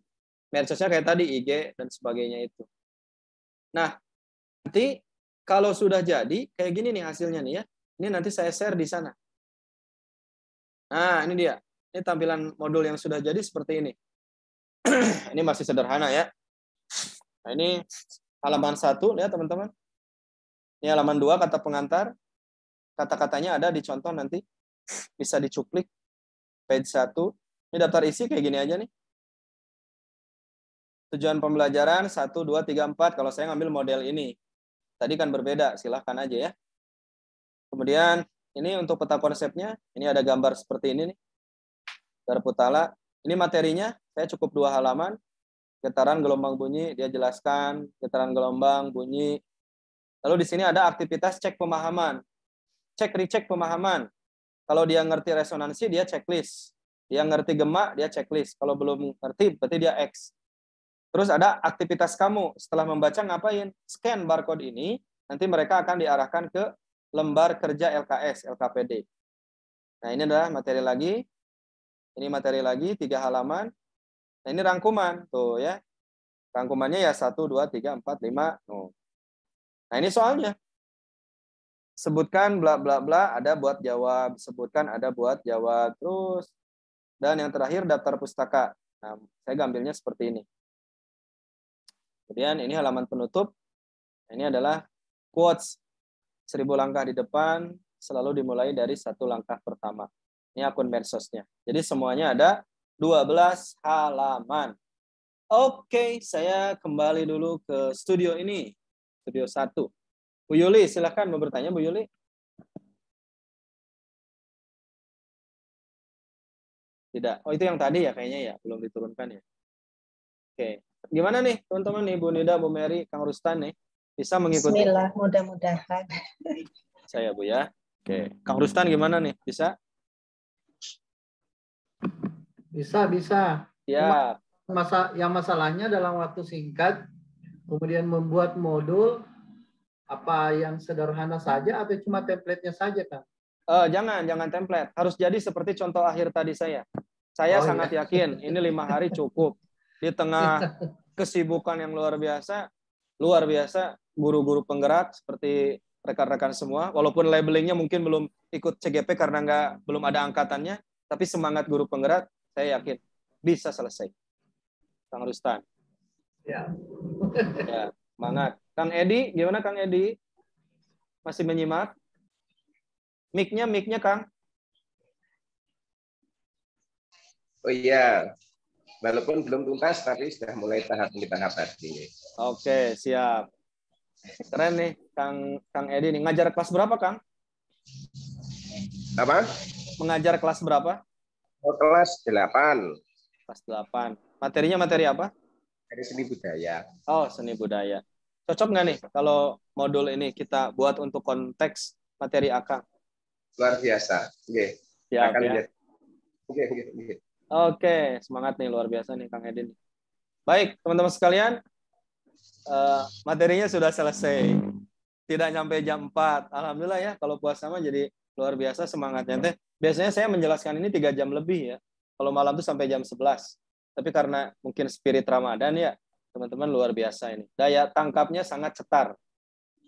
Medsosnya kayak tadi IG dan sebagainya itu. Nah, nanti kalau sudah jadi kayak gini nih hasilnya nih ya. Ini nanti saya share di sana. Nah, ini dia. Ini tampilan modul yang sudah jadi seperti ini. Ini masih sederhana ya. Nah, ini halaman 1 ya teman-teman. Ini halaman 2 kata pengantar. Kata-katanya ada di contoh nanti. Bisa dicuplik. Page 1. Ini daftar isi kayak gini aja nih. Tujuan pembelajaran 1, 2, 3, 4. Kalau saya ngambil model ini. Tadi kan berbeda. Silahkan aja ya. Kemudian ini untuk peta konsepnya. Ini ada gambar seperti ini nih. Darputala. Ini materinya. Saya cukup 2 halaman. Getaran gelombang bunyi. Dia jelaskan. Getaran gelombang bunyi. Lalu di sini ada aktivitas cek pemahaman. Cek recek pemahaman. Kalau dia ngerti resonansi, dia checklist. Dia ngerti gema, dia checklist. Kalau belum ngerti, berarti dia X. Terus ada aktivitas kamu. Setelah membaca, ngapain? Scan barcode ini, nanti mereka akan diarahkan ke lembar kerja LKS, LKPD. Nah, ini adalah materi lagi. Ini materi lagi, 3 halaman. Nah, ini rangkuman. Tuh ya. Rangkumannya ya 1, 2, 3, 4, 5. Nah, ini soalnya. Sebutkan bla bla bla, ada buat jawab. Sebutkan ada buat jawab. Terus. Dan yang terakhir daftar pustaka. Nah, saya ambilnya seperti ini. Kemudian ini halaman penutup. Ini adalah quotes. 1000 langkah di depan selalu dimulai dari 1 langkah pertama. Ini akun medsosnya. Jadi semuanya ada 12 halaman. Oke, saya kembali dulu ke studio ini. Studio 1. Bu Yuli, silahkan mau bertanya Bu Yuli. Tidak. Oh, itu yang tadi ya kayaknya ya, belum diturunkan ya. Oke. Gimana nih teman-teman nih, Bu Nida, Bu Mary, Kang Rustan nih? Bisa mengikuti? Bismillah, mudah-mudahan. Saya Bu ya. Oke. Kang Rustan gimana nih? Bisa? Bisa. Ya. Masalahnya dalam waktu singkat, kemudian membuat modul apa yang sederhana saja atau cuma template-nya saja, Kang? Jangan template. Harus jadi seperti contoh akhir tadi saya. Saya sangat yakin ini 5 hari cukup. Di tengah kesibukan yang luar biasa guru-guru penggerak seperti rekan-rekan semua, walaupun labelingnya mungkin belum ikut CGP karena belum ada angkatannya, tapi semangat guru penggerak saya yakin bisa selesai. Kang Rustan. Ya. Ya, semangat. Kang Edi, gimana Kang Edi? Masih menyimak? Mic-nya Kang. Oh iya, walaupun belum tuntas tapi sudah mulai tahap demi tahap ini. Oke, siap. Keren nih Kang Edi nih. Ngajar kelas berapa, Kang? Apa? mengajar kelas berapa? Kelas 8 Kelas 8. Materinya materi apa? dari seni budaya. Oh, seni budaya. Cocok nggak nih kalau modul ini kita buat untuk konteks materi AK? Luar biasa. Oke. Siap Akan ya. lihat. Oke. Oke, semangat nih, luar biasa nih Kang Edin. Baik, teman-teman sekalian, materinya sudah selesai. Tidak nyampe jam 4. Alhamdulillah ya, kalau puasa mah jadi luar biasa semangatnya teh. Biasanya saya menjelaskan ini 3 jam lebih ya. Kalau malam tuh sampai jam 11. Tapi karena mungkin spirit Ramadan ya, teman-teman luar biasa ini. Daya tangkapnya sangat cetar.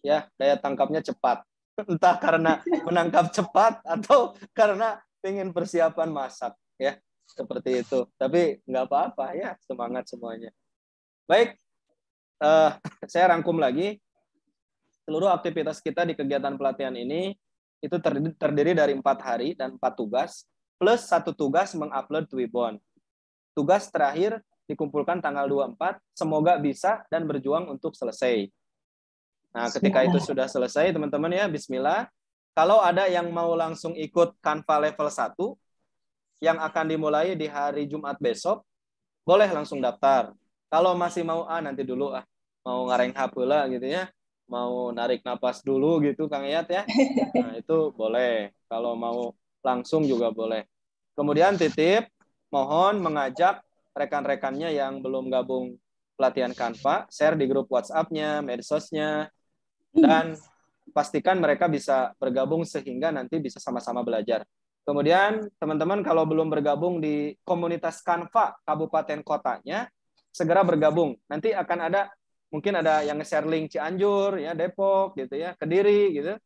Ya, daya tangkapnya cepat. Entah karena menangkap cepat atau karena ingin persiapan masak ya. Seperti itu. Tapi nggak apa-apa ya, semangat semuanya. Baik, saya rangkum lagi. Seluruh aktivitas kita di kegiatan pelatihan ini itu terdiri dari 4 hari dan 4 tugas, plus 1 tugas mengupload Twibbon. Tugas terakhir dikumpulkan tanggal 24, semoga bisa dan berjuang untuk selesai. Nah, ketika itu sudah selesai, teman-teman ya, bismillah. Kalau ada yang mau langsung ikut Canva level 1, yang akan dimulai di hari Jumat besok, boleh langsung daftar. Kalau masih mau, nanti dulu mau ngareng hapula gitu ya, mau narik napas dulu gitu Kang Iyat ya, nah itu boleh. Kalau mau langsung juga boleh. Kemudian titip, mohon mengajak rekan-rekannya yang belum gabung pelatihan Canva, share di grup WhatsApp-nya, medsosnya, dan pastikan mereka bisa bergabung sehingga nanti bisa sama-sama belajar. Kemudian teman-teman kalau belum bergabung di komunitas Canva kabupaten kotanya, segera bergabung. Nanti akan ada, mungkin ada yang nge-share link Cianjur, ya Depok, gitu ya, Kediri, gitu,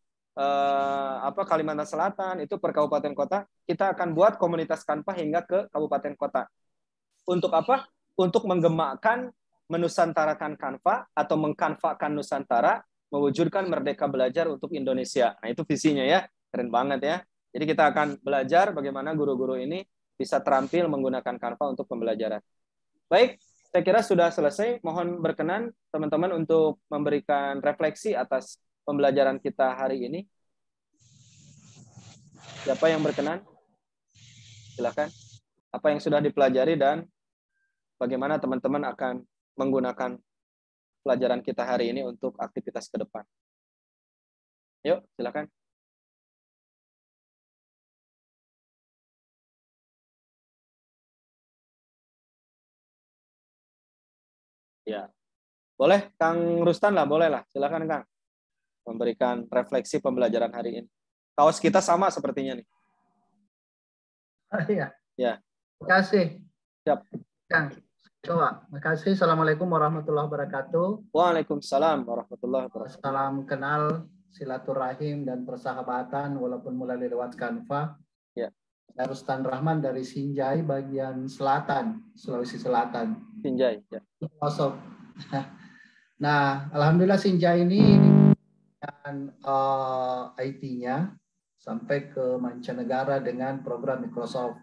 Kalimantan Selatan, itu per kabupaten kota. Kita akan buat komunitas Canva hingga ke kabupaten kota. Untuk apa? Untuk menggemakkan menusantarakan Canva atau mengkanvakan Nusantara, mewujudkan merdeka belajar untuk Indonesia. Nah itu visinya ya, keren banget ya. Jadi kita akan belajar bagaimana guru-guru ini bisa terampil menggunakan Canva untuk pembelajaran. Baik, saya kira sudah selesai. Mohon berkenan teman-teman untuk memberikan refleksi atas pembelajaran kita hari ini. Siapa yang berkenan? Silakan. Apa yang sudah dipelajari dan bagaimana teman-teman akan menggunakan pelajaran kita hari ini untuk aktivitas ke depan. Yuk, silakan. Ya, boleh Kang Rustan lah, boleh lah, silakan Kang, memberikan refleksi pembelajaran hari ini. Kaos kita sama sepertinya nih. Iya. Ya. Terima kasih. Siap. Kang, coba. Terima kasih. Assalamualaikum warahmatullahi wabarakatuh. Waalaikumsalam warahmatullahi wabarakatuh. Salam kenal, silaturahim dan persahabatan walaupun melalui lewat Canva. Ya. Saya Rustan Rahman dari Sinjai bagian selatan, Sulawesi Selatan. Sinjai, ya. Masuk. Nah, alhamdulillah Sinjai ini dengan IT-nya sampai ke mancanegara dengan program Microsoft.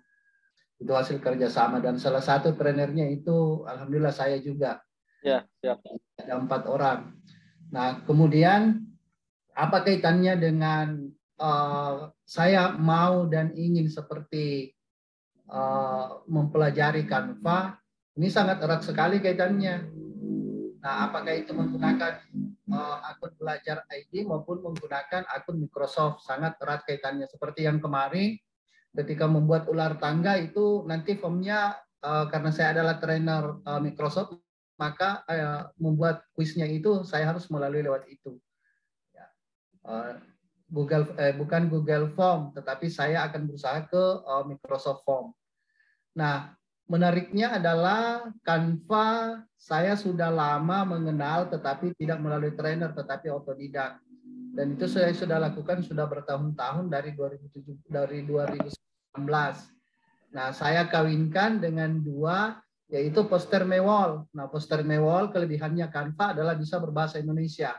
Itu hasil kerjasama dan salah satu trainernya itu alhamdulillah saya juga. Ya, siap. Ada 4 orang. Nah, kemudian apa kaitannya dengan saya mau dan ingin seperti mempelajari Canva? Ini sangat erat sekali kaitannya. Nah, apakah itu menggunakan akun belajar ID maupun menggunakan akun Microsoft, sangat erat kaitannya. Seperti yang kemarin ketika membuat ular tangga itu nanti formnya karena saya adalah trainer Microsoft, maka membuat kuisnya itu saya harus melalui lewat itu. Bukan Google Form, tetapi saya akan berusaha ke Microsoft Form. Nah, menariknya adalah Canva saya sudah lama mengenal, tetapi tidak melalui trainer, tetapi otodidak. Dan itu saya sudah lakukan sudah bertahun-tahun dari 2019. Nah, saya kawinkan dengan 2, yaitu Poster Mewol. Nah, Poster Mewol kelebihannya Canva adalah bisa berbahasa Indonesia.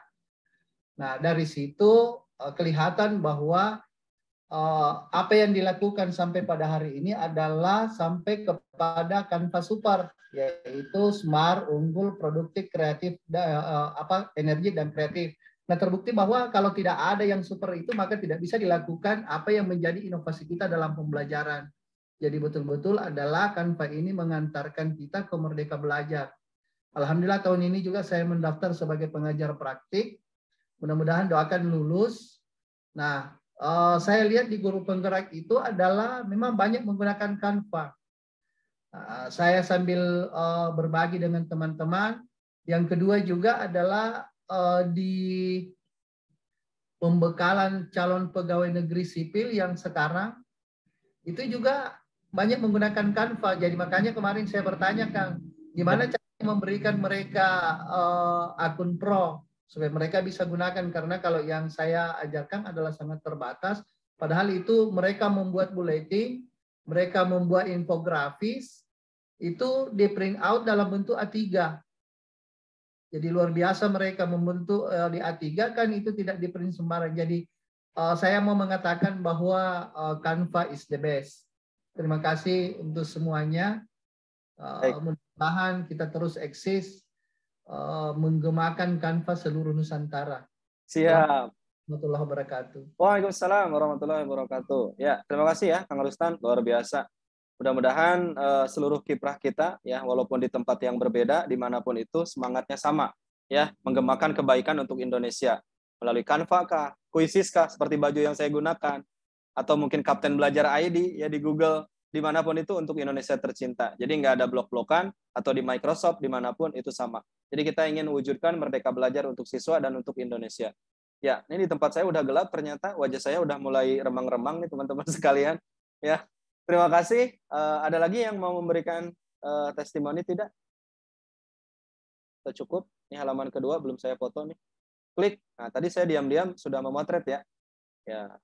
Nah, dari situ kelihatan bahwa apa yang dilakukan sampai pada hari ini adalah sampai kepada Canva Super, yaitu smart, unggul, produktif, kreatif, energi dan kreatif. Nah, terbukti bahwa kalau tidak ada yang super itu, maka tidak bisa dilakukan apa yang menjadi inovasi kita dalam pembelajaran. Jadi betul-betul adalah Canva ini mengantarkan kita ke Merdeka Belajar. Alhamdulillah tahun ini juga saya mendaftar sebagai pengajar praktik. Mudah-mudahan doakan lulus. Nah, saya lihat di guru penggerak itu adalah memang banyak menggunakan Canva. Saya sambil berbagi dengan teman-teman. Yang kedua juga adalah di pembekalan calon pegawai negeri sipil yang sekarang itu juga banyak menggunakan Canva. Jadi makanya kemarin saya bertanya, Kang, gimana cara memberikan mereka akun pro supaya mereka bisa gunakan, karena kalau yang saya ajarkan adalah sangat terbatas. Padahal itu mereka membuat bulletin, mereka membuat infografis, itu di print out dalam bentuk A3. Jadi luar biasa mereka membentuk di A3 kan, itu tidak di print sembarang. Jadi saya mau mengatakan bahwa Canva is the best. Terima kasih untuk semuanya. Mudah-mudahan kita terus eksis menggemakan Canva seluruh Nusantara. Siap. Warahmatullahi wabarakatuh. Waalaikumsalam warahmatullahi wabarakatuh. Ya, terima kasih ya Kang Rustan, luar biasa. Mudah-mudahan seluruh kiprah kita ya, walaupun di tempat yang berbeda, dimanapun itu semangatnya sama ya, menggemakan kebaikan untuk Indonesia melalui Canva kah, Quizzes kah, seperti baju yang saya gunakan, atau mungkin Kapten Belajar ID ya di Google, dimanapun itu untuk Indonesia tercinta. Jadi nggak ada blok-blokan, atau di Microsoft dimanapun itu sama. Jadi kita ingin wujudkan Merdeka Belajar untuk siswa dan untuk Indonesia. Ya, ini di tempat saya udah gelap, ternyata wajah saya udah mulai remang-remang nih teman-teman sekalian. Ya, terima kasih. Ada lagi yang mau memberikan testimoni tidak? Sudah cukup. Ini halaman kedua, belum saya foto nih. Klik. Nah, tadi saya diam-diam sudah memotret ya. Ya,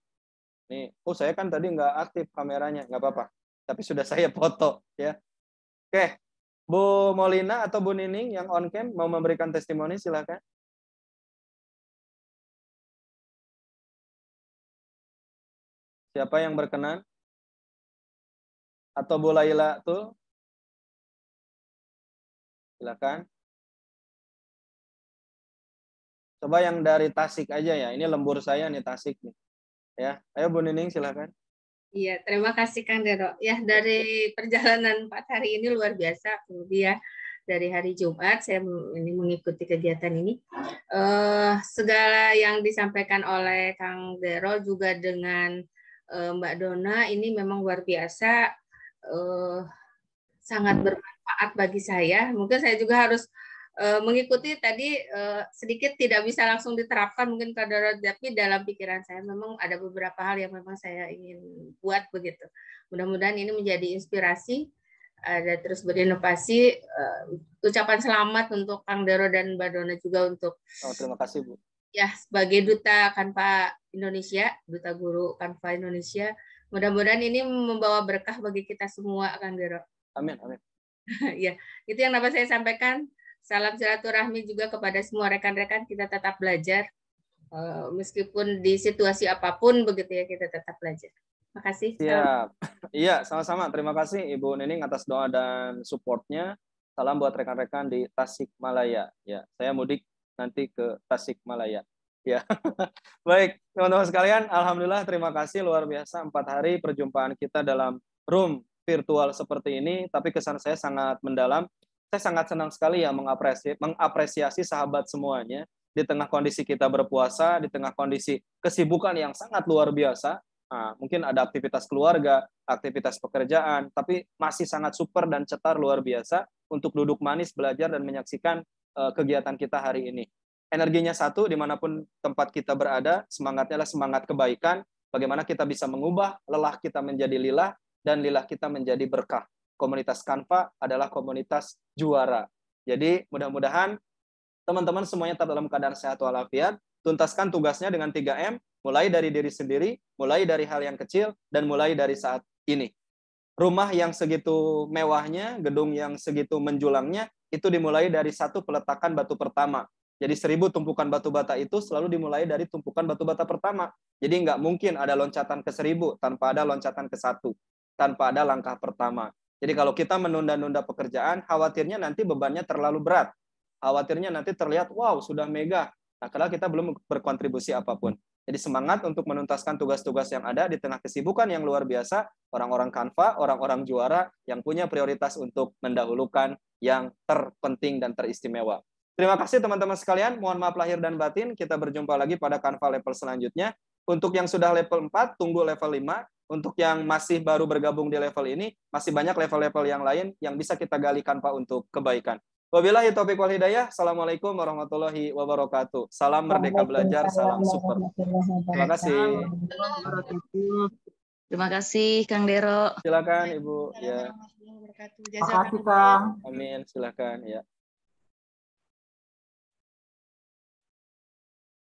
nih. Oh, saya kan tadi nggak aktif kameranya, nggak apa-apa. Tapi sudah saya foto ya. Oke, Bu Molina atau Bu Nining yang on cam mau memberikan testimoni, silakan. Siapa yang berkenan? Atau Bu Laila tuh? Silakan. Coba yang dari Tasik aja ya. Ini lembur saya nih Tasik nih. Ya, ayo Bu Nining silakan. Iya, terima kasih Kang Dero. Ya, dari perjalanan 4 hari ini luar biasa, kemudian dari hari Jumat saya ini mengikuti kegiatan ini. Segala yang disampaikan oleh Kang Dero juga dengan Mbak Dona ini memang luar biasa, sangat bermanfaat bagi saya. Mungkin saya juga harus mengikuti tadi, sedikit tidak bisa langsung diterapkan mungkin Kang Dero, tapi dalam pikiran saya memang ada beberapa hal yang memang saya ingin buat begitu. Mudah-mudahan ini menjadi inspirasi, ada terus berinovasi. Ucapan selamat untuk Kang Dero dan Mbak Dona juga untuk terima kasih Bu. Ya, sebagai duta Canva Indonesia, duta guru Canva Indonesia. Mudah-mudahan ini membawa berkah bagi kita semua, Kang Dero. Amin, amin. Ya, itu yang dapat saya sampaikan. Salam silaturahmi juga kepada semua rekan-rekan, kita tetap belajar. Meskipun di situasi apapun begitu ya, kita tetap belajar. Terima kasih. Siap. Iya, sama-sama. Terima kasih Ibu Nining atas doa dan support-nya. Salam buat rekan-rekan di Tasikmalaya. Ya, saya mudik nanti ke Tasikmalaya. Ya. Baik, teman-teman sekalian, alhamdulillah terima kasih luar biasa 4 hari perjumpaan kita dalam room virtual seperti ini, tapi kesan saya sangat mendalam. Saya sangat senang sekali ya mengapresiasi sahabat semuanya di tengah kondisi kita berpuasa, di tengah kondisi kesibukan yang sangat luar biasa. Nah, mungkin ada aktivitas keluarga, aktivitas pekerjaan, tapi masih sangat super dan cetar luar biasa untuk duduk manis, belajar, dan menyaksikan kegiatan kita hari ini. Energinya satu, dimanapun tempat kita berada, semangatnya adalah semangat kebaikan, bagaimana kita bisa mengubah lelah kita menjadi lilah, dan lilah kita menjadi berkah. Komunitas Canva adalah komunitas juara. Jadi mudah-mudahan teman-teman semuanya tetap dalam keadaan sehat walafiat, tuntaskan tugasnya dengan 3M, mulai dari diri sendiri, mulai dari hal yang kecil, dan mulai dari saat ini. Rumah yang segitu mewahnya, gedung yang segitu menjulangnya, itu dimulai dari satu peletakan batu pertama. Jadi 1000 tumpukan batu bata itu selalu dimulai dari tumpukan batu bata pertama. Jadi nggak mungkin ada loncatan ke 1000 tanpa ada loncatan ke 1, tanpa ada langkah pertama. Jadi kalau kita menunda-nunda pekerjaan, khawatirnya nanti bebannya terlalu berat. Khawatirnya nanti terlihat, wow, sudah megah, Nah, kalau kita belum berkontribusi apapun. Jadi semangat untuk menuntaskan tugas-tugas yang ada di tengah kesibukan yang luar biasa, orang-orang Canva, orang-orang juara yang punya prioritas untuk mendahulukan yang terpenting dan teristimewa. Terima kasih teman-teman sekalian, mohon maaf lahir dan batin, kita berjumpa lagi pada Canva level selanjutnya. Untuk yang sudah level 4, tunggu level 5. Untuk yang masih baru bergabung di level ini, masih banyak level-level yang lain yang bisa kita gali Canva untuk kebaikan. Wabillahi taufiq wal hidayah. Assalamualaikum warahmatullahi wabarakatuh. Salam merdeka belajar, salam super. Terima kasih. Terima kasih Kang Dero. Silakan Ibu. Ya. Terima kasih Kang. Amin. Silakan ya.